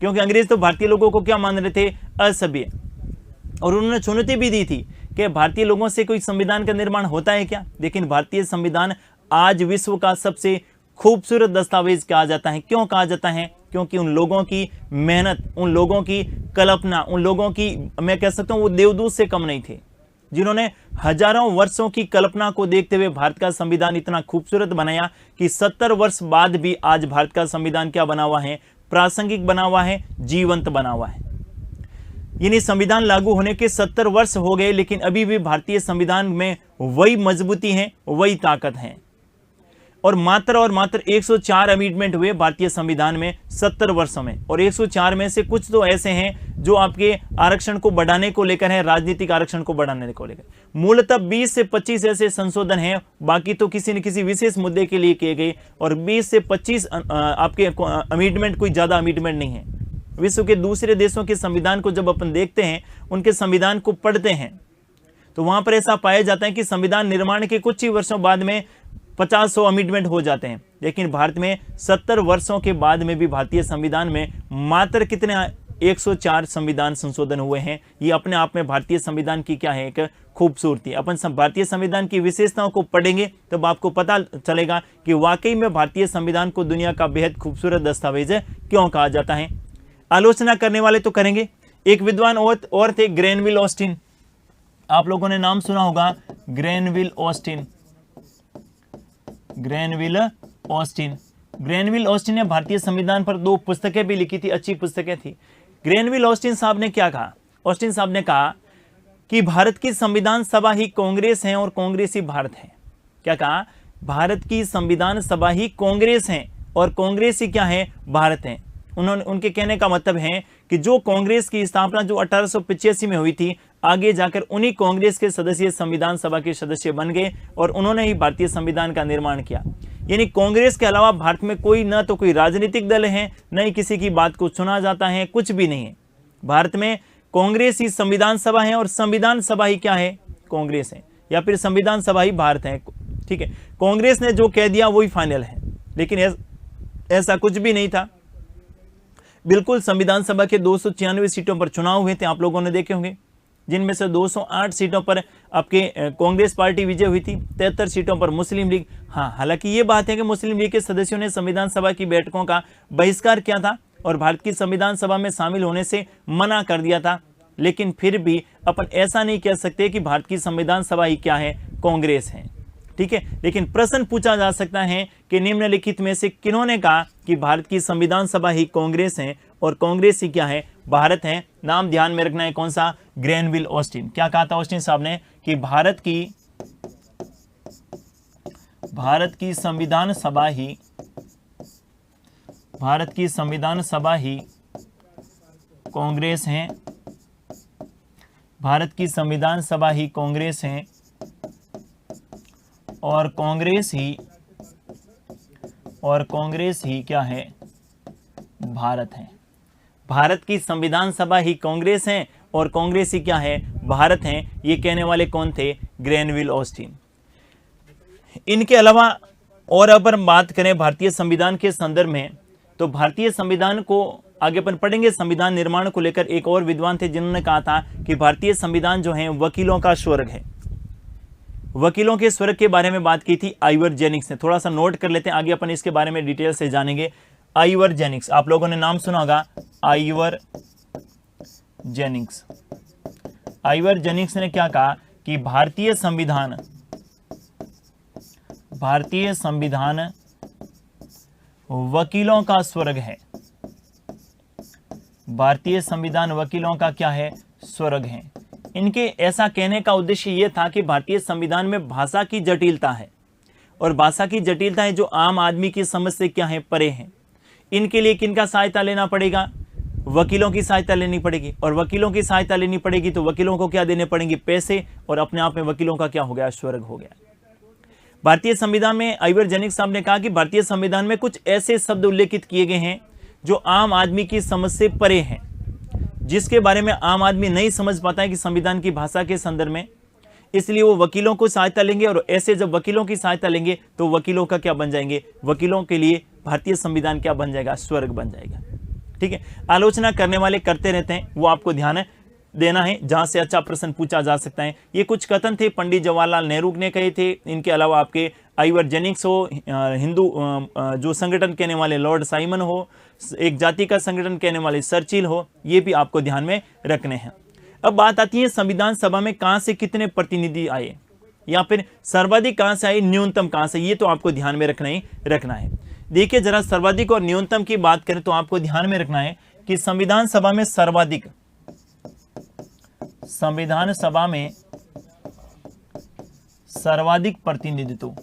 क्योंकि अंग्रेज तो भारतीय लोगों को क्या मान रहे थे? असभ्य। और उन्होंने चुनौती भी दी थी कि भारतीय लोगों से कोई संविधान का निर्माण होता है क्या? लेकिन भारतीय संविधान आज विश्व का सबसे खूबसूरत दस्तावेज कहा जाता है। क्यों कहा जाता है? क्योंकि उन लोगों की मेहनत, उन लोगों की कल्पना, उन लोगों की, मैं कह सकता हूं वो देवदूत से कम नहीं थे, जिन्होंने हजारों वर्षों की कल्पना को देखते हुए भारत का संविधान इतना खूबसूरत बनाया कि 70 वर्ष बाद भी आज भारत का संविधान क्या बना हुआ है? प्रासंगिक बना हुआ है, जीवंत बना हुआ है। यानी संविधान लागू होने के 70 वर्ष हो गए, लेकिन अभी भी भारतीय संविधान में वही मजबूती है, वही ताकत है। और मात्र 104 अमेंडमेंट हुए भारतीय संविधान में 70 वर्षों में, और 104 में से कुछ तो ऐसे हैं जो आपके आरक्षण को बढ़ाने को लेकर है, राजनीतिक आरक्षण को बढ़ाने को लेकर। मूलतः 20 से 25 ऐसे संशोधन हैं, बाकी तो किसी न किसी विशेष मुद्दे के लिए किए गए। और 20 से 25 आपके अमेंडमेंट, कोई ज्यादा अमेंडमेंट नहीं है। विश्व के दूसरे देशों के संविधान को जब अपन देखते हैं, उनके संविधान को पढ़ते हैं, तो वहां पर ऐसा पाया जाता है कि संविधान निर्माण के कुछ ही वर्षों बाद में 50-100 अमेंडमेंट हो जाते हैं। लेकिन भारत में 70 वर्षों के बाद में भी भारतीय संविधान में मात्र कितने 104 संविधान संशोधन हुए हैं। ये अपने आप में भारतीय संविधान की क्या है, एक खूबसूरती। अपन भारतीय संविधान की विशेषताओं को पढ़ेंगे तब आपको पता चलेगा कि वाकई में भारतीय संविधान को दुनिया का बेहद खूबसूरत दस्तावेज क्यों कहा जाता है। आलोचना करने वाले तो करेंगे। एक विद्वान और थे ग्रेनविल ऑस्टिन, आप लोगों ने नाम सुना होगा, Granville Austin. Granville Austin, Granville Austin ने भारतीय संविधान पर 2 पुस्तकें भी लिखी थी, अच्छी पुस्तकें थी। ग्रेनविल ऑस्टिन साहब ने क्या कहा? ऑस्टिन साहब ने कहा कि भारत की संविधान सभा ही कांग्रेस है और कांग्रेस ही भारत है। क्या कहा? भारत की संविधान सभा ही कांग्रेस है और कांग्रेस ही क्या है, भारत है। उनके कहने का मतलब है कि जो कांग्रेस की स्थापना जो 1885 में हुई थी, आगे जाकर उन्हीं कांग्रेस के सदस्य संविधान सभा के सदस्य बन गए और उन्होंने ही भारतीय संविधान का निर्माण किया। यानी कांग्रेस के अलावा भारत में कोई न तो कोई राजनीतिक दल है, न ही किसी की बात को सुना जाता है, कुछ भी नहीं है। भारत में कांग्रेस ही संविधान सभा है और संविधान सभा ही क्या है, कांग्रेस है, या फिर संविधान सभा ही भारत है। ठीक है, कांग्रेस ने जो कह दिया वही फाइनल है, लेकिन ऐसा कुछ भी नहीं था। बिल्कुल संविधान सभा के 296 सीटों पर चुनाव हुए थे, आप लोगों ने देखे होंगे, जिनमें से 208 सीटों पर आपके कांग्रेस पार्टी विजय हुई थी, 73 सीटों पर मुस्लिम लीग। हाँ, हालांकि ये बात है कि मुस्लिम लीग के सदस्यों ने संविधान सभा की बैठकों का बहिष्कार किया था और भारत की संविधान सभा में शामिल होने से मना कर दिया था, लेकिन फिर भी अपन ऐसा नहीं कह सकते कि भारत की संविधान सभा ही क्या है, कांग्रेस है। ठीक है, लेकिन प्रश्न पूछा जा सकता है कि निम्नलिखित में से किन्होंने कहा कि भारत की संविधान सभा ही कांग्रेस है और कांग्रेस ही क्या है, भारत है। नाम ध्यान में रखना है, कौन सा, ग्रेनविल ऑस्टिन। क्या कहा था ऑस्टिन साहब ने कि भारत की संविधान सभा ही कांग्रेस है, भारत की संविधान सभा ही कांग्रेस है और कांग्रेस ही क्या है, भारत है। भारत की संविधान सभा ही कांग्रेस है और कांग्रेस ही क्या है, भारत है। ये कहने वाले कौन थे, ग्रेनविल ऑस्टिन। इनके अलावा और अगर बात करें भारतीय संविधान के संदर्भ में, तो भारतीय संविधान को आगे अपन पढ़ेंगे। संविधान निर्माण को लेकर एक और विद्वान थे जिन्होंने कहा था कि भारतीय संविधान जो है वकीलों का स्वर्ग है। वकीलों के स्वर्ग के बारे में बात की थी आइवर जेनिंग्स ने। थोड़ा सा नोट कर लेते हैं, आगे अपन इसके बारे में डिटेल से जानेंगे। आइवर जेनिंग्स, आप लोगों ने नाम सुना होगा, आइवर जेनिंग्स। आइवर जेनिंग्स ने क्या कहा कि भारतीय संविधान वकीलों का स्वर्ग है। भारतीय संविधान वकीलों का क्या है, स्वर्ग है। इनके ऐसा कहने का उद्देश्य यह था कि भारतीय संविधान में भाषा की जटिलता है और भाषा की जटिलता है जो आम आदमी की समझ से क्या है, परे है। इनके लिए किनका सहायता लेना पड़ेगा, वकीलों की सहायता लेनी पड़ेगी, और वकीलों की सहायता लेनी पड़ेगी तो वकीलों को क्या देने पड़ेंगे, पैसे, और अपने आप में वकीलों का क्या हो गया, स्वर्ग हो गया। भारतीय संविधान में आइवर जेनिंग्स साहब ने कहा कि भारतीय संविधान में कुछ ऐसे शब्द उल्लेखित किए गए हैं जो आम आदमी की समझ से परे हैं, जिसके बारे में आम आदमी नहीं समझ पाता है कि संविधान की भाषा के संदर्भ में, इसलिए वो वकीलों को सहायता लेंगे, और ऐसे जब वकीलों की सहायता लेंगे तो वकीलों का क्या बन जाएंगे, वकीलों के लिए भारतीय संविधान क्या बन जाएगा, स्वर्ग बन जाएगा। ठीक है, आलोचना करने वाले करते रहते हैं, वो आपको ध्यान देना है, जहां से अच्छा प्रश्न पूछा जा सकता है। ये कुछ कथन थे पंडित जवाहरलाल नेहरू ने कहे थे। इनके अलावा आपके आइवर जेनिंग्स हो, हिंदू जो संगठन कहने वाले लॉर्ड साइमन हो, एक जाति का संगठन कहने वाले सर्चिल हो, ये भी आपको ध्यान में रखने हैं। अब बात आती है संविधान सभा में कहां से कितने प्रतिनिधि आए, या फिर सर्वाधिक कहां से आए, न्यूनतम कहां से, ये तो आपको ध्यान में रखना है। देखिए जरा, सर्वाधिक और न्यूनतम की बात करें तो आपको ध्यान में रखना है कि संविधान सभा में सर्वाधिक प्रतिनिधित्व,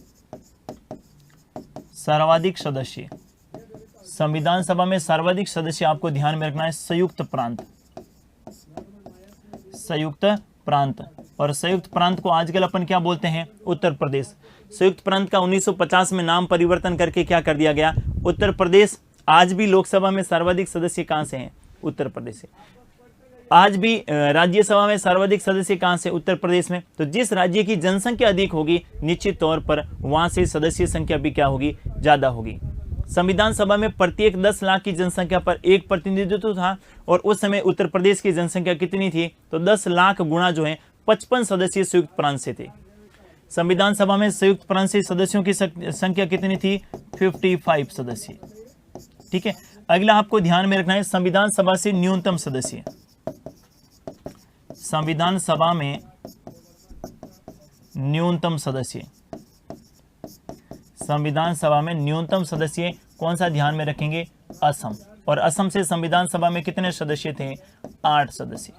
सर्वाधिक सदस्य, संविधान सभा में सर्वाधिक सदस्य आपको ध्यान में रखना है संयुक्त प्रांत। और संयुक्त प्रांत को आजकल अपन क्या बोलते हैं, उत्तर प्रदेश। संयुक्त प्रांत का 1950 में नाम परिवर्तन करके क्या कर दिया गया, उत्तर प्रदेश। आज भी लोकसभा में सर्वाधिक सदस्य कहां से हैं, उत्तर प्रदेश से। आज भी राज्यसभा में सर्वाधिक सदस्य कहां से, उत्तर प्रदेश में। तो जिस राज्य की जनसंख्या अधिक होगी, निश्चित तौर पर वहां से सदस्य संख्या भी क्या होगी, ज्यादा होगी। संविधान सभा में प्रत्येक 10 लाख की जनसंख्या पर एक प्रतिनिधित्व था, और उस समय उत्तर प्रदेश की जनसंख्या कितनी थी, तो 10 लाख गुणा जो है 55 सदस्यीय संयुक्त प्रांत से थे। संविधान सभा में संयुक्त प्रांत से सदस्यों की संख्या कितनी थी, 55 सदस्य। ठीक है, अगला आपको ध्यान में रखना है संविधान सभा से न्यूनतम सदस्य। संविधान सभा में न्यूनतम सदस्य, संविधान सभा में न्यूनतम सदस्य कौन सा ध्यान में रखेंगे, असम। और असम से संविधान सभा में कितने सदस्य थे, 8 सदस्य।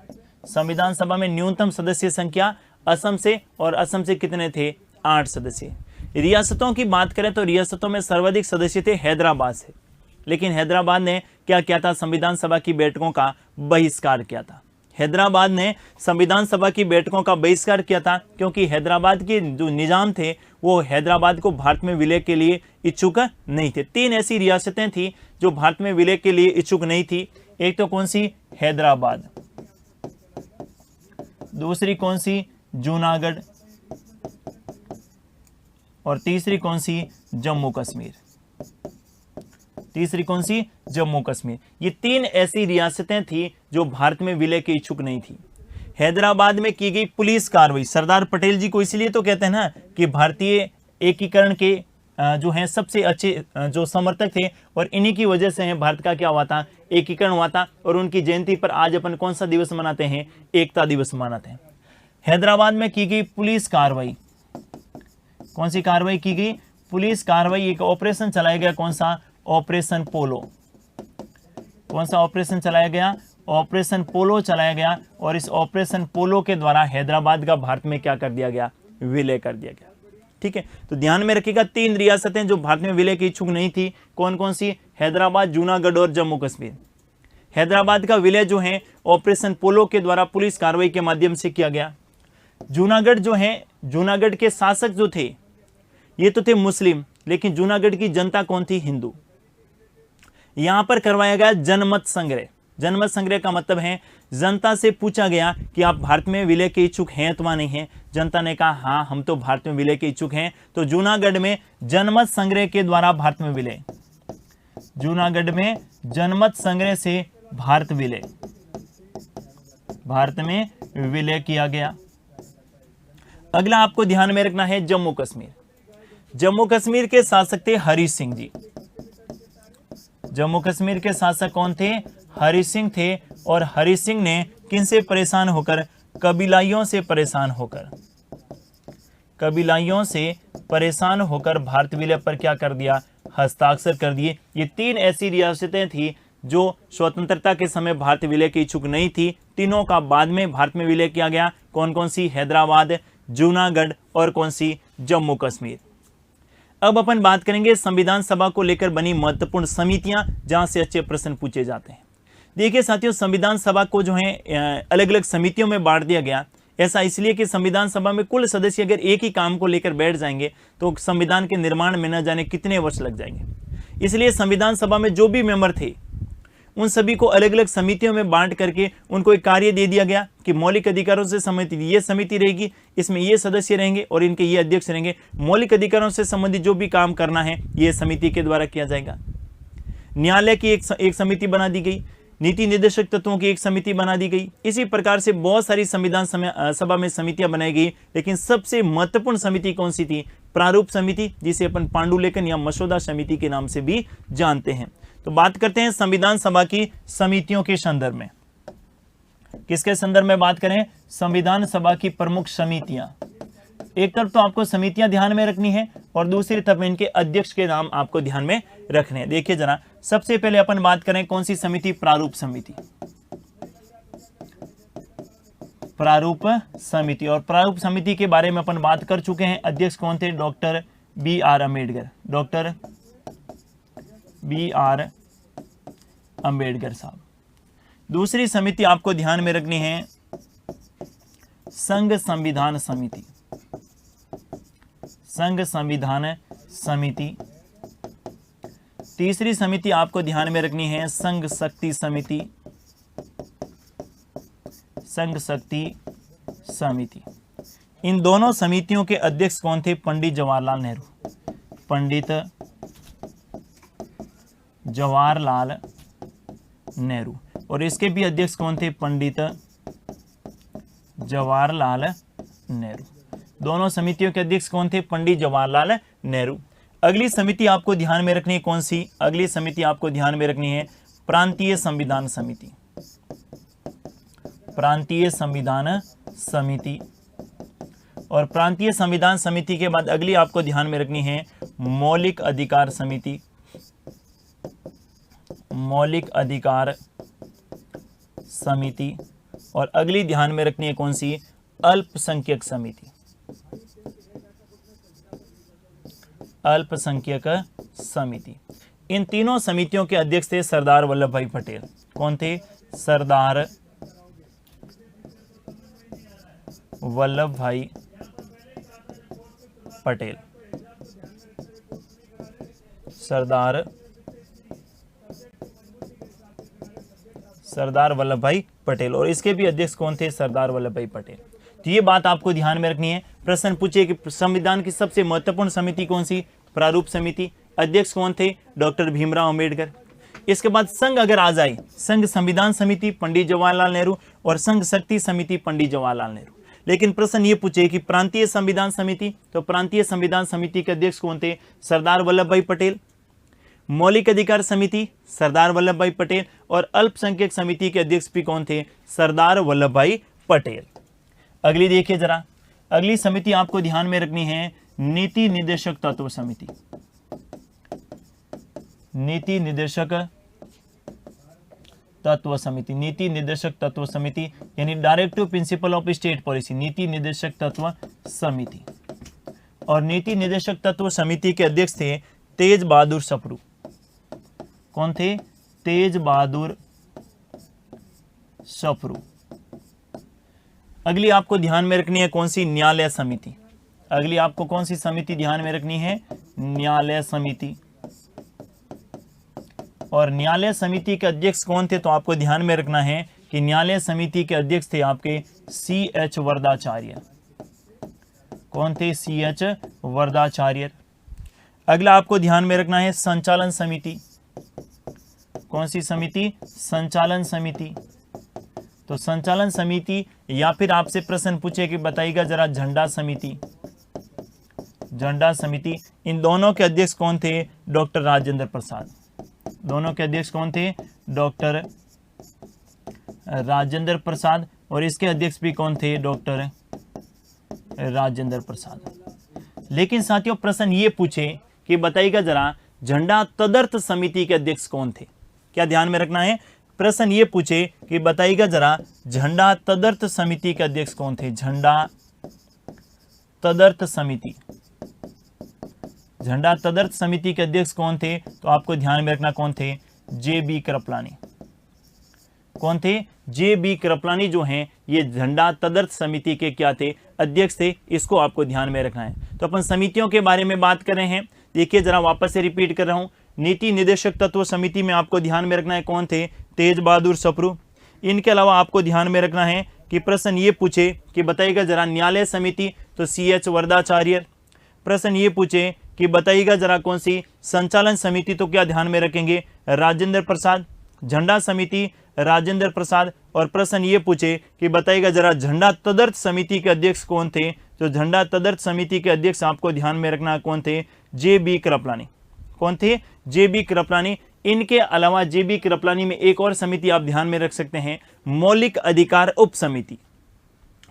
संविधान सभा में न्यूनतम सदस्य संख्या असम से, और असम से कितने थे, 8 सदस्य। रियासतों की बात करें तो रियासतों में सर्वाधिक सदस्य थे हैदराबाद से, लेकिन हैदराबाद ने क्या किया था, संविधान सभा की बैठकों का बहिष्कार किया था। हैदराबाद ने संविधान सभा की बैठकों का बहिष्कार किया था, क्योंकि हैदराबाद के जो निजाम थे वो हैदराबाद को भारत में विलय के लिए इच्छुक नहीं थे। 3 ऐसी रियासतें थी जो भारत में विलय के लिए इच्छुक नहीं थी। एक तो कौन सी, हैदराबाद, दूसरी कौन सी, जूनागढ़, और तीसरी कौन सी, जम्मू कश्मीर। तीसरी कौन सी, जम्मू कश्मीर। ये 3 ऐसी रियासतें थी जो भारत में विलय के इच्छुक नहीं थी। हैदराबाद में की गई पुलिस कार्रवाई, सरदार पटेल जी को इसलिए तो कहते हैं ना कि भारतीय एकीकरण के जो हैं सबसे अच्छे जो समर्थक थे, और इन्हीं की वजह से भारत का क्या हुआ था, एकीकरण हुआ था। और उनकी जयंती पर आज अपन कौन सा दिवस मनाते हैं, एकता दिवस मनाते हैं। हैदराबाद में की गई पुलिस कार्रवाई, कौन सी कार्रवाई की गई, पुलिस कार्रवाई। एक ऑपरेशन चलाया गया, कौन सा, ऑपरेशन पोलो। कौन सा ऑपरेशन चलाया गया, ऑपरेशन पोलो चलाया गया। और इस ऑपरेशन पोलो के द्वारा हैदराबाद का भारत में क्या कर दिया गया, विलय कर दिया गया। ठीक है, तो ध्यान में रखिएगा 3 रियासतें जो भारत में विलय की इच्छुक नहीं थी, कौन कौन सी, हैदराबाद, जूनागढ़ और जम्मू कश्मीर। हैदराबाद का विलय जो है ऑपरेशन पोलो के द्वारा पुलिस कार्रवाई के माध्यम से किया गया। जूनागढ़ जो है, जूनागढ़ के शासक जो थे ये तो थे मुस्लिम, लेकिन जूनागढ़ की जनता कौन थी, हिंदू। यहां पर करवाया गया जनमत संग्रह। जनमत संग्रह का मतलब है जनता से पूछा गया कि आप भारत में विलय के इच्छुक हैं अथवा नहीं हैं। जनता ने कहा हाँ, हम तो भारत में विलय के इच्छुक हैं। तो जूनागढ़ में जनमत संग्रह के द्वारा भारत में विलय, जूनागढ़ में जनमत संग्रह से भारत विलय, भारत में विलय किया गया। अगला आपको ध्यान में रखना है जम्मू कश्मीर। जम्मू कश्मीर के शासक थे हरि सिंह जी। जम्मू कश्मीर के शासक कौन थे, हरि सिंह थे। और हरि सिंह ने किनसे परेशान होकर, कबीलाइयों से परेशान होकर, कबीलाइयों से परेशान होकर भारत विलय पर क्या कर दिया, हस्ताक्षर कर दिए। ये 3 ऐसी रियासतें थी जो स्वतंत्रता के समय भारत विलय की इच्छुक नहीं थी। तीनों का बाद में भारत में विलय किया गया। कौन कौन सी, हैदराबाद, जूनागढ़ और कौन सी, जम्मू कश्मीर। अब अपन बात करेंगे संविधान सभा को लेकर बनी महत्वपूर्ण समितियां जहां से अच्छे प्रश्न पूछे जाते हैं। देखिए साथियों, संविधान सभा को जो है अलग अलग समितियों में बांट दिया गया। ऐसा इसलिए कि संविधान सभा में कुल सदस्य अगर एक ही काम को लेकर बैठ जाएंगे तो संविधान के निर्माण में न जाने कितने वर्ष लग जाएंगे। इसलिए संविधान सभा में जो भी मेंबर थे उन सभी को अलग अलग समितियों में बांट करके उनको एक कार्य दे दिया गया कि मौलिक अधिकारों से संबंधित ये समिति रहेगी, इसमें ये सदस्य रहेंगे और इनके ये अध्यक्ष रहेंगे। मौलिक अधिकारों से संबंधित जो भी काम करना है ये समिति के द्वारा किया जाएगा। न्यायालय की एक समिति बना दी गई, नीति निर्देशक तत्वों की एक समिति बना दी गई। इसी प्रकार से बहुत सारी संविधान सभा में समितियां बनाई गई, लेकिन सबसे महत्वपूर्ण समिति कौन सी थी, प्रारूप समिति, जिसे अपन पांडुलेखन या मसौदा समिति के नाम से भी जानते हैं। तो बात करते हैं संविधान सभा की समितियों के संदर्भ में। किसके संदर्भ में बात करें, संविधान सभा की प्रमुख समितियां। एक तरफ तो आपको समितियां ध्यान में रखनी है और दूसरी तरफ इनके अध्यक्ष के नाम आपको ध्यान में रखने हैं। देखिए जरा, सबसे पहले अपन बात करें कौन सी समिति, प्रारूप समिति। प्रारूप समिति, और प्रारूप समिति के बारे में अपन बात कर चुके हैं। अध्यक्ष कौन थे, doctor B.R. Ambedkar, doctor B.R. Ambedkar साहब। दूसरी समिति आपको ध्यान में रखनी है संघ संविधान समिति, संघ संविधान समिति। तीसरी समिति आपको ध्यान में रखनी है संघ शक्ति समिति, संघ शक्ति समिति। इन दोनों समितियों के अध्यक्ष कौन थे, पंडित जवाहरलाल नेहरू, पंडित जवाहरलाल नेहरू। और इसके भी अध्यक्ष कौन थे? पंडित जवाहरलाल नेहरू। दोनों समितियों के अध्यक्ष कौन थे? पंडित जवाहरलाल नेहरू। अगली समिति आपको ध्यान में रखनी है कौन सी? अगली समिति आपको ध्यान में रखनी है प्रांतीय संविधान समिति। प्रांतीय संविधान समिति। और प्रांतीय संविधान समिति के बाद अगली आपको ध्यान में रखनी है मौलिक अधिकार समिति। मौलिक अधिकार समिति। और अगली ध्यान में रखनी है कौन सी? अल्पसंख्यक समिति। अल्पसंख्यक समिति। इन तीनों समितियों के अध्यक्ष थे सरदार वल्लभ भाई पटेल। कौन थे? सरदार वल्लभ भाई पटेल। सरदार वल्लभ भाई पटेल। और इसके भी अध्यक्ष कौन थे? सरदार वल्लभ भाई पटेल। तो ये बात आपको ध्यान में रखनी है। प्रश्न पूछे कि संविधान की सबसे महत्वपूर्ण समिति कौन सी? प्रारूप समिति। अध्यक्ष कौन थे? डॉक्टर भीमराव अंबेडकर। इसके बाद संघ अगर आ जाए, संघ संविधान समिति पंडित जवाहरलाल नेहरू और संघ शक्ति समिति पंडित जवाहरलाल नेहरू। लेकिन प्रश्न ये पूछे कि प्रांतीय संविधान समिति, तो प्रांतीय संविधान समिति के अध्यक्ष कौन थे? सरदार वल्लभ भाई पटेल। मौलिक अधिकार समिति सरदार वल्लभ भाई पटेल। और अल्पसंख्यक समिति के अध्यक्ष भी कौन थे? सरदार वल्लभ भाई पटेल। अगली देखिए जरा, अगली समिति आपको ध्यान में रखनी है नीति निर्देशक तत्व समिति। नीति निर्देशक तत्व समिति। नीति निर्देशक तत्व समिति यानी directive principle of state policy. नीति निर्देशक तत्व समिति। और नीति निर्देशक तत्व समिति के अध्यक्ष थे तेज बहादुर सप्रू। कौन थे? तेज बहादुर सप्रू। अगली आपको ध्यान में रखनी है कौन सी? न्यायालय समिति। अगली आपको कौन सी समिति ध्यान में रखनी है? न्यायालय समिति। और न्यायालय समिति के अध्यक्ष कौन थे? तो आपको ध्यान में रखना है कि न्यायालय समिति के अध्यक्ष थे आपके C.H. वरदाचार्य। कौन थे? C.H. वरदाचार्य। अगला आपको ध्यान में रखना है संचालन समिति। कौन सी समिति? संचालन समिति। तो संचालन समिति या फिर आपसे प्रश्न पूछे कि बताइएगा जरा झंडा समिति। झंडा समिति। इन दोनों के अध्यक्ष कौन थे? डॉक्टर राजेंद्र प्रसाद। दोनों के अध्यक्ष कौन थे? डॉक्टर राजेंद्र प्रसाद। और इसके अध्यक्ष भी कौन थे? डॉक्टर राजेंद्र प्रसाद। लेकिन साथियों प्रश्न ये पूछे कि बताइएगा जरा झंडा तदर्थ समिति के अध्यक्ष कौन थे? क्या ध्यान में रखना है? प्रश्न ये पूछे कि बताइएगा जरा झंडा तदर्थ समिति के अध्यक्ष कौन थे? झंडा तदर्थ समिति। झंडा तदर्थ समिति के अध्यक्ष कौन थे? तो आपको ध्यान में रखना कौन थे? J.B. कृपलानी। कौन थे? J.B. कृपलानी जो हैं ये झंडा तदर्थ समिति के क्या थे? अध्यक्ष थे। इसको आपको ध्यान में रखना है। तो अपन समितियों के बारे में बात कर रहे हैं। देखिए जरा वापस से रिपीट कर रहा हूं। नीति निर्देशक तत्व समिति में आपको ध्यान में रखना है कौन थे? तेज बहादुर सप्रू। इनके अलावा आपको ध्यान में रखना है कि प्रश्न ये पूछे कि बताइएगा जरा न्यायालय समिति, तो C.H. वरदाचार्य। प्रश्न ये पूछे कि बताइएगा जरा कौन सी? संचालन समिति, तो क्या ध्यान में रखेंगे? राजेंद्र प्रसाद। झंडा समिति राजेंद्र प्रसाद। और प्रश्न ये पूछे कि बताइएगा जरा झंडा तदर्थ समिति के अध्यक्ष कौन थे? तो झंडा तदर्थ समिति के अध्यक्ष आपको ध्यान में रखना कौन थे? J.B. कृपलानी। कौन थे? J.B. कृपलानी। इनके अलावा J.B. कृपलानी में एक और समिति आप ध्यान में रख सकते हैं, मौलिक अधिकार उप समिति।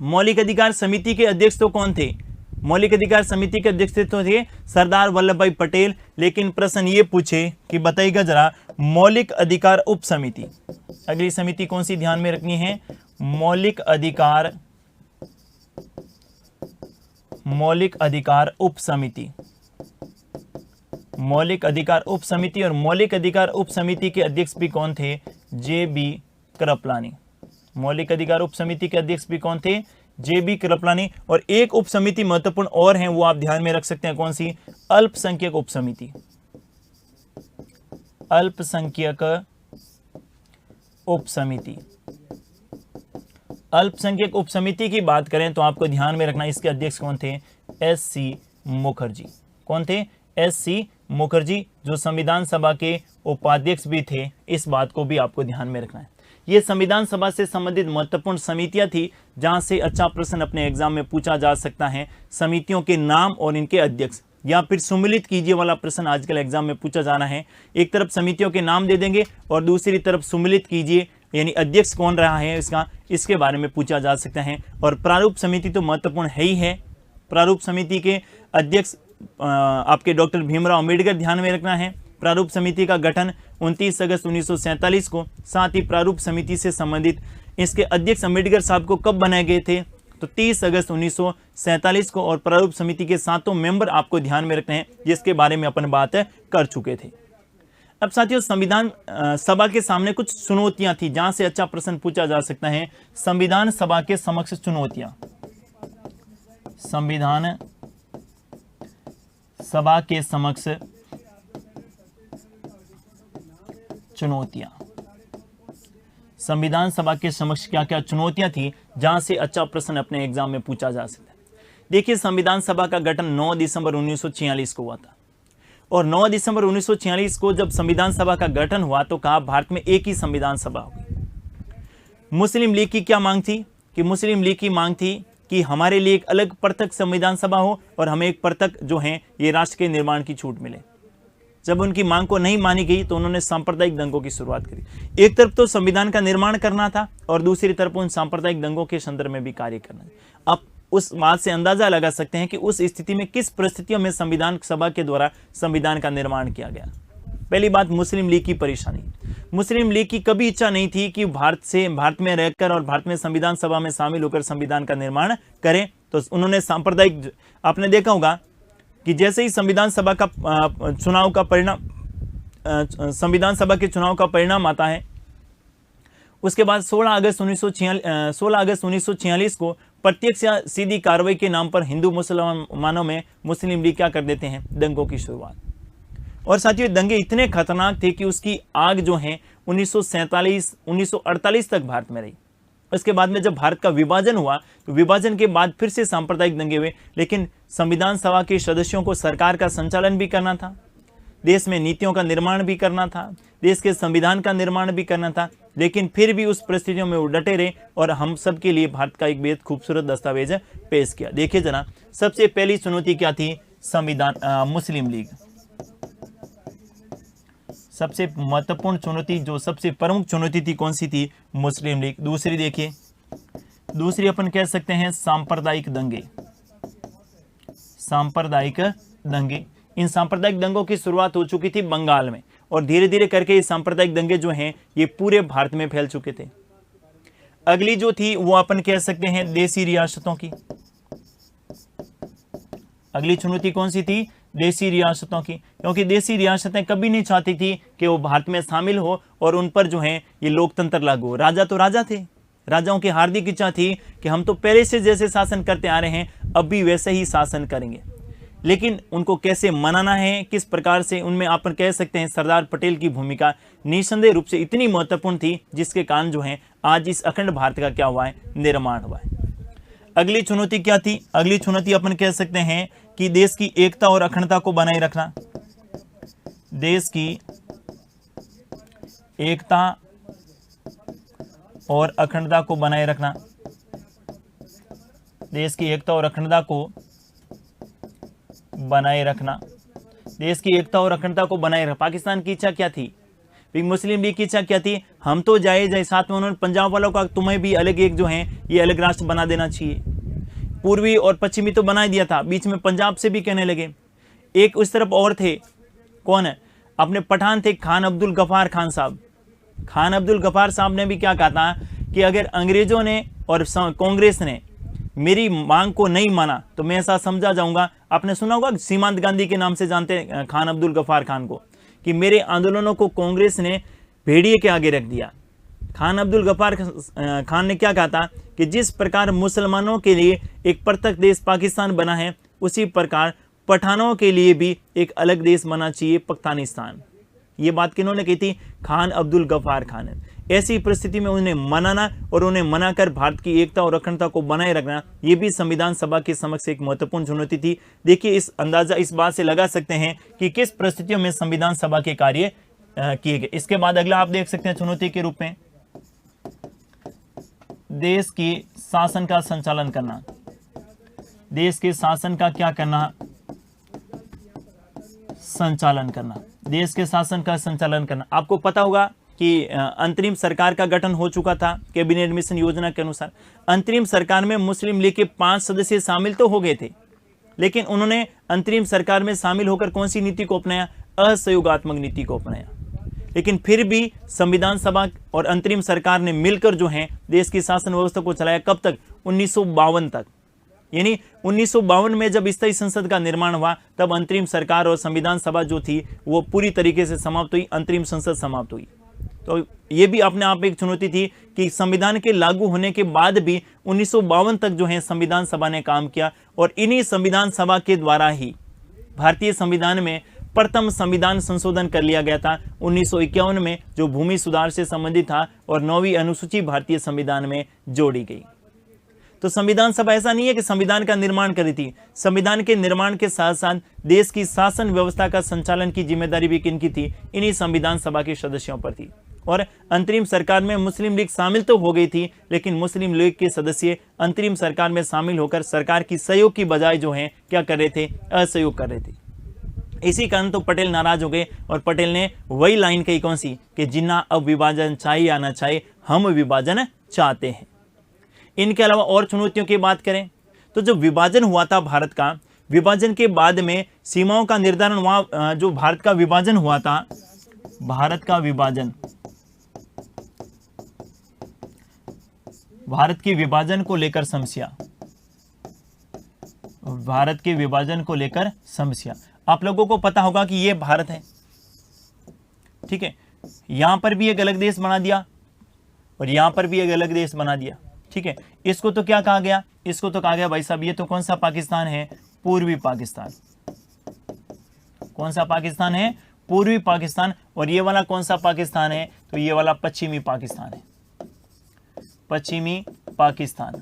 मौलिक अधिकार समिति के अध्यक्ष तो कौन थे? मौलिक अधिकार समिति के अध्यक्ष तो थे सरदार वल्लभ भाई पटेल। लेकिन प्रश्न ये पूछे कि बताइएगा जरा मौलिक अधिकार उप समिति। अगली समिति कौन सी ध्यान में रखनी है? मौलिक अधिकार उप समिति। मौलिक अधिकार उप समिति। और मौलिक अधिकार उप समिति के अध्यक्ष भी कौन थे? J.B. कृपलानी। मौलिक अधिकार उप समिति के अध्यक्ष भी कौन थे? J.B. कृपलानी। और एक उप समिति महत्वपूर्ण और है, वो आप ध्यान में रख सकते हैं कौन सी? अल्पसंख्यक उप समिति। अल्पसंख्यक उप समिति। अल्पसंख्यक उप समिति की बात करें तो आपको ध्यान में रखना इसके अध्यक्ष कौन थे? S.C. मुखर्जी। कौन थे? S.C. मुखर्जी, जो संविधान सभा के उपाध्यक्ष भी थे, इस बात को भी आपको ध्यान में रखना है। ये संविधान सभा से संबंधित महत्वपूर्ण समितियां थी जहां से अच्छा प्रश्न अपने एग्जाम में पूछा जा सकता है। समितियों के नाम और इनके अध्यक्ष, या फिर सुमिलित कीजिए वाला प्रश्न आजकल एग्जाम में पूछा जाना है। एक तरफ समितियों के नाम दे देंगे और दूसरी तरफ सुमिलित कीजिए, यानी अध्यक्ष कौन रहा है इसके बारे में पूछा जा सकता है। और प्रारूप समिति तो महत्वपूर्ण है ही है। प्रारूप समिति के अध्यक्ष आपके डॉक्टर भीमराव अंबेडकर, ध्यान में रखना है। प्रारूप समिति का गठन 29 अगस्त 1947 को, साथ ही प्रारूप समिति से संबंधित इसके अध्यक्ष अंबेडकर साहब को कब बनाए गए थे, तो 30 अगस्त 1947 को। और प्रारूप समिति के 7 मेंबर आपको ध्यान में रखते हैं, जिसके बारे में अपन बात कर चुके थे। अब साथियों, संविधान सभा के सामने कुछ चुनौतियां थी जहां से अच्छा प्रश्न पूछा जा सकता है। संविधान सभा के समक्ष चुनौतियां, संविधान सभा के समक्ष चुनौतियां, संविधान सभा के समक्ष क्या क्या चुनौतियां थी जहां से अच्छा प्रश्न अपने एग्जाम में पूछा जा सकता है। देखिए, संविधान सभा का गठन 9 दिसंबर 1946 को हुआ था, और 9 दिसंबर 1946 को जब संविधान सभा का गठन हुआ तो कहा भारत में एक ही संविधान सभा होगी। मुस्लिम लीग की क्या मांग थी कि मुस्लिम लीग की मांग थी कि हमारे लिए एक अलग पृथक संविधान सभा हो और हमें एक पृथक जो है ये राष्ट्र के निर्माण की छूट मिले। जब उनकी मांग को नहीं मानी गई तो उन्होंने सांप्रदायिक दंगों की शुरुआत करी। एक तरफ तो संविधान का निर्माण करना था और दूसरी तरफ उन सांप्रदायिक दंगों के संदर्भ में भी कार्य करना। अब उस बात से अंदाजा लगा सकते हैं कि उस स्थिति में किस परिस्थितियों में संविधान सभा के द्वारा संविधान का निर्माण किया गया। पहली बात, मुस्लिम लीग की परेशानी। मुस्लिम लीग की कभी इच्छा नहीं थी कि भारत में रहकर और भारत में संविधान सभा में शामिल होकर संविधान का निर्माण करें। तो उन्होंने सांप्रदायिक, आपने देखा होगा कि जैसे ही संविधान सभा का चुनाव का परिणाम, संविधान सभा के चुनाव का परिणाम आता है, उसके बाद 16 अगस्त 1946 को प्रत्यक्ष या सीधी कार्रवाई के नाम पर हिंदू मुसलमानों में मुस्लिम लीग क्या कर देते हैं, दंगों की शुरुआत। और साथियों, दंगे इतने खतरनाक थे कि उसकी आग जो है 1947-1948 तक भारत में रही। उसके बाद में जब भारत का विभाजन हुआ तो विभाजन के बाद फिर से सांप्रदायिक दंगे हुए, लेकिन संविधान सभा के सदस्यों को सरकार का संचालन भी करना था, देश में नीतियों का निर्माण भी करना था, देश के संविधान का निर्माण भी करना था, लेकिन फिर भी उस परिस्थितियों में वो डटे रहे और हम सब के लिए भारत का एक बेहद खूबसूरत दस्तावेज पेश किया। देखिए जना, सबसे पहली चुनौती क्या थी, मुस्लिम लीग। सबसे महत्वपूर्ण चुनौती, जो सबसे प्रमुख चुनौती थी, कौन सी थी, मुस्लिम लीग। दूसरी देखिए, दूसरी अपन कह सकते हैं सांप्रदायिक दंगे। सांप्रदायिक दंगे, इन सांप्रदायिक दंगों की शुरुआत हो चुकी थी बंगाल में और धीरे धीरे करके ये सांप्रदायिक दंगे जो हैं ये पूरे भारत में फैल चुके थे। अगली जो थी वो अपन कह सकते हैं देसी रियासतों की। अगली चुनौती कौन सी थी, देसी रियासतों की, क्योंकि देसी रियासतें कभी नहीं चाहती थी कि वो भारत में शामिल हो और उन पर जो है ये लोकतंत्र लागू हो। राजा तो राजा थे, राजाओं की हार्दिक इच्छा थी कि हम तो पहले से जैसे शासन करते आ रहे हैं अब भी वैसे ही शासन करेंगे, लेकिन उनको कैसे मनाना है, किस प्रकार से, उनमें आप कह सकते हैं सरदार पटेल की भूमिका निसंदेह रूप से इतनी महत्वपूर्ण थी, जिसके कारण जो है आज इस अखंड भारत का क्या हुआ है, निर्माण हुआ है। अगली चुनौती क्या थी, अगली चुनौती अपन कह सकते हैं कि देश की एकता और अखंडता को बनाए रखना। देश की एकता और अखंडता को बनाए रखना, देश की एकता और अखंडता को बनाए रखना, देश की एकता और अखंडता को बनाए रखना। पाकिस्तान की इच्छा क्या थी, मुस्लिम लीग की इच्छा क्या थी, हम तो जाए साथ में उन्होंने पंजाब वालों का तुम्हें भी अलग एक जो है ये अलग राष्ट्र बना देना चाहिए। पूर्वी और पश्चिमी तो बना दिया था, बीच में पंजाब से भी कहने लगे। एक उस तरफ और थे, कौन है, अपने पठान थे खान अब्दुल गफ्फार खान साहब। खान अब्दुल गफ्फार साहब ने भी क्या कहा था कि अगर अंग्रेजों ने और कांग्रेस ने मेरी मांग को नहीं माना तो मैं ऐसा समझा जाऊंगा। आपने सुना होगा सीमांत गांधी के नाम से जानते हैं खान अब्दुल गफ्फार खान को, कि मेरे आंदोलनों को कांग्रेस ने भेड़िए के आगे रख दिया। खान अब्दुल गफ्फार खान ने क्या कहा था कि जिस प्रकार मुसलमानों के लिए एक पृथक देश पाकिस्तान बना है, उसी प्रकार पठानों के लिए भी एक अलग देश बना चाहिए, पाकिस्तानिस्तान। ये बात किन्होंने कही थी, खान अब्दुल गफ्फार खान ने। ऐसी परिस्थिति में उन्हें मनाना और उन्हें मनाकर भारत की एकता और अखंडता को बनाए रखना, ये भी संविधान सभा के समक्ष एक महत्वपूर्ण चुनौती थी। देखिए, इस अंदाजा इस बात से लगा सकते हैं कि किस परिस्थितियों में संविधान सभा के कार्य किए गए। इसके बाद अगला आप देख सकते हैं चुनौती के रूप में देश की शासन का संचालन करना। देश के शासन का क्या करना? संचालन करना। देश के शासन का संचालन करना। आपको पता होगा कि अंतरिम सरकार का गठन हो चुका था कैबिनेट मिशन योजना के अनुसार। अंतरिम सरकार में मुस्लिम लीग के 5 सदस्य शामिल तो हो गए थे, लेकिन उन्होंने अंतरिम सरकार में शामिल होकर कौन सी नीति को अपनाया? असहयोगात्मक नीति को अपनाया। लेकिन फिर भी संविधान सभा और अंतरिम सरकार ने मिलकर जो है देश की शासन व्यवस्था को चलाया। कब तक? 1952 तक। यानी 1952 में जब स्थायी संसद का निर्माण हुआ तब अंतरिम सरकार और संविधान सभा जो थी वो पूरी तरीके से समाप्त हुई, अंतरिम संसद समाप्त हुई। तो ये भी अपने आप एक चुनौती थी कि संविधान के लागू होने के बाद भी 1952 तक जो है संविधान सभा ने काम किया, और इन्हीं संविधान सभा के द्वारा ही भारतीय संविधान में प्रथम संविधान संशोधन कर लिया गया था 1951 में, जो भूमि सुधार से संबंधित था, और 9वीं अनुसूची भारतीय संविधान में जोड़ी गई। तो संविधान सभा ऐसा नहीं है कि संविधान का निर्माण करी थी, संविधान के निर्माण के साथ साथ देश की शासन व्यवस्था का संचालन की जिम्मेदारी भी किनकी थी? इन्हीं संविधान सभा के सदस्यों पर थी। और अंतरिम सरकार में मुस्लिम लीग शामिल तो हो गई थी, लेकिन मुस्लिम लीग के सदस्य अंतरिम सरकार में शामिल होकर सरकार की सहयोग की बजाय जो है क्या कर रहे थे? असहयोग कर रहे थे। इसी कारण तो पटेल नाराज हो गए और पटेल ने वही लाइन कही, कौन सी? कि जिन्ना अब विभाजन चाहे या ना चाहे, हम विभाजन चाहते हैं। इनके अलावा और चुनौतियों की बात करें तो जो विभाजन हुआ था भारत का, विभाजन के बाद में सीमाओं का निर्धारण वहां जो भारत का विभाजन हुआ था, भारत का विभाजन, भारत के विभाजन को लेकर समस्या, भारत के विभाजन को लेकर समस्या। आप लोगों को पता होगा कि ये भारत है, ठीक है, यहां पर भी एक अलग देश बना दिया और यहां पर भी एक अलग देश बना दिया, ठीक है। इसको तो क्या कहा गया? इसको तो कहा गया भाई साहब ये तो कौन सा पाकिस्तान है? पूर्वी पाकिस्तान। कौन सा पाकिस्तान है? पूर्वी पाकिस्तान। और ये वाला कौन सा पाकिस्तान है? तो ये वाला पश्चिमी पाकिस्तान है, पश्चिमी पाकिस्तान।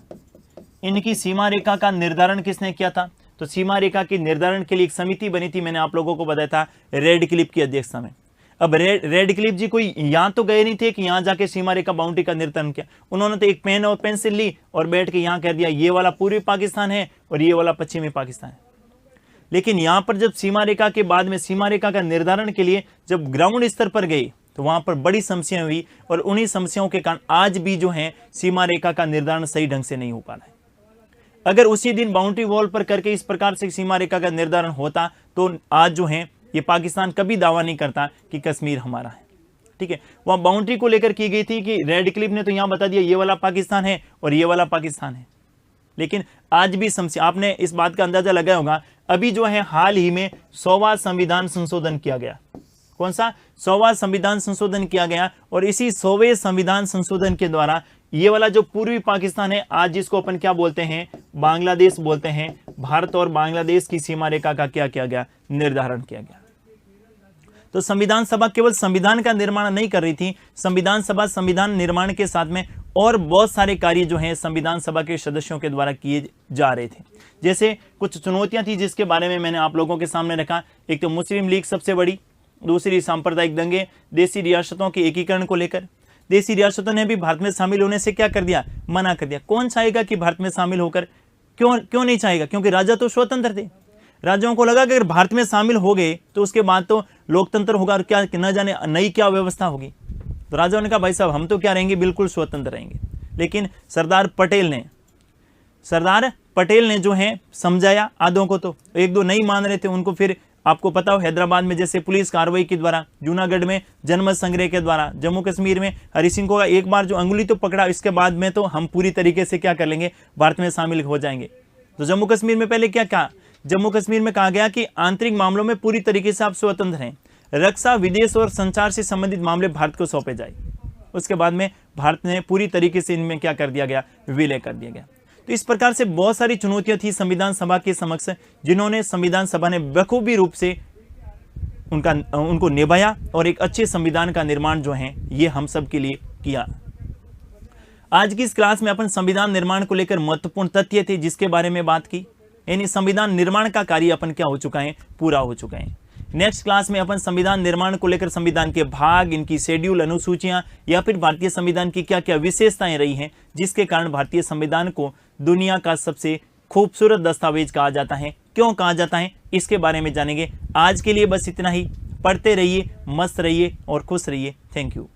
इनकी सीमा रेखा का निर्धारण किसने किया था? तो सीमा रेखा के निर्धारण के लिए एक समिति बनी थी, मैंने आप लोगों को बताया था, रेडक्लिफ की अध्यक्षता में। अब रेडक्लिफ जी कोई यहां तो गए नहीं थे कि यहां जाके सीमा रेखा बाउंड्री का निर्धारण किया, उन्होंने तो एक पेन और पेंसिल ली और बैठ के यहां कह दिया ये वाला पूर्वी पाकिस्तान है और ये वाला पश्चिमी पाकिस्तान है। लेकिन यहां पर जब सीमा रेखा के बाद में सीमा रेखा का निर्धारण के लिए जब ग्राउंड स्तर पर गए तो वहां पर बड़ी समस्याएं हुई, और उन्हीं समस्याओं के कारण आज भी जो है सीमा रेखा का निर्धारण सही ढंग से नहीं हो पा रहा है। अगर उसी दिन बाउंड्री वॉल पर करके इस प्रकार से सीमा रेखा का निर्धारण होता तो आज जो है ये पाकिस्तान कभी दावा नहीं करता कि कश्मीर हमारा है, ठीक है। वहां बाउंड्री को लेकर की गई थी कि रेडक्लिफ ने तो यहां बता दिया ये वाला पाकिस्तान है और ये वाला पाकिस्तान है, लेकिन आज भी समस्या। आपने इस बात का अंदाजा लगाया होगा, अभी जो है हाल ही में 100वां संविधान संशोधन किया गया। कौन सा? 100वां संविधान संशोधन किया गया, और इसी 100वें संविधान संशोधन के द्वारा ये वाला जो पूर्वी पाकिस्तान है, आज जिसको अपन क्या बोलते हैं? बांग्लादेश बोलते हैं, भारत और बांग्लादेश की सीमा रेखा का क्या किया गया? निर्धारण किया गया। तो संविधान सभा केवल संविधान का निर्माण नहीं कर रही थी, संविधान सभा संविधान निर्माण के साथ में और बहुत सारे कार्य जो हैं संविधान सभा के सदस्यों के द्वारा किए जा रहे थे। जैसे कुछ चुनौतियां थी जिसके बारे में मैंने आप लोगों के सामने रखा। एक तो मुस्लिम लीग सबसे बड़ी, दूसरी सांप्रदायिक दंगे, देशी रियासतों के एकीकरण को लेकर। देशी रियासतों ने भी भारत में शामिल होने से क्या कर दिया? मना कर दिया। कौन चाहेगा कि भारत में शामिल होकर? क्यों नहीं चाहेगा? क्योंकि राजा तो स्वतंत्र थे। राजाओं को लगा कि अगर भारत में शामिल हो गए तो उसके बाद तो लोकतंत्र होगा और क्या न जाने नई क्या व्यवस्था होगी। तो राजाओं ने कहा भाई साहब हम तो क्या रहेंगे, बिल्कुल स्वतंत्र रहेंगे। लेकिन सरदार पटेल ने जो है समझाया, आधों को तो एक दो नहीं मान रहे थे, उनको फिर आपको पता हो हैदराबाद में जैसे पुलिस कार्रवाई के द्वारा, जूनागढ़ में जनमत संग्रह के द्वारा, जम्मू कश्मीर में हरि सिंह को एक बार जो अंगुली तो पकड़ा, इसके बाद में तो हम पूरी तरीके से क्या कर लेंगे? भारत में शामिल हो जाएंगे। तो जम्मू कश्मीर में पहले क्या कहा? जम्मू कश्मीर में कहा गया कि आंतरिक मामलों में पूरी तरीके से आप स्वतंत्र हैं, रक्षा, विदेश और संचार से संबंधित मामले भारत को सौंपे जाए। उसके बाद में भारत ने पूरी तरीके से इनमें क्या कर दिया गया? विलय कर दिया गया। तो इस प्रकार से बहुत सारी चुनौतियां थी संविधान सभा के समक्ष, जिन्होंने संविधान सभा ने बखूबी रूप से उनको निभाया और एक अच्छे संविधान का निर्माण जो है ये हम सब के लिए किया। आज की इस क्लास में अपन संविधान निर्माण को लेकर महत्वपूर्ण तथ्य थे जिसके बारे में बात की, यानी संविधान निर्माण का कार्य अपन क्या हो चुका है? पूरा हो चुका है। नेक्स्ट क्लास में अपन संविधान निर्माण को लेकर संविधान के भाग, इनकी शेड्यूल, अनुसूचियां या फिर भारतीय संविधान की क्या क्या विशेषताएं रही हैं जिसके कारण भारतीय संविधान को दुनिया का सबसे खूबसूरत दस्तावेज कहा जाता है, क्यों कहा जाता है, इसके बारे में जानेंगे। आज के लिए बस इतना ही। पढ़ते रहिए, मस्त रहिए और खुश रहिए। Thank you.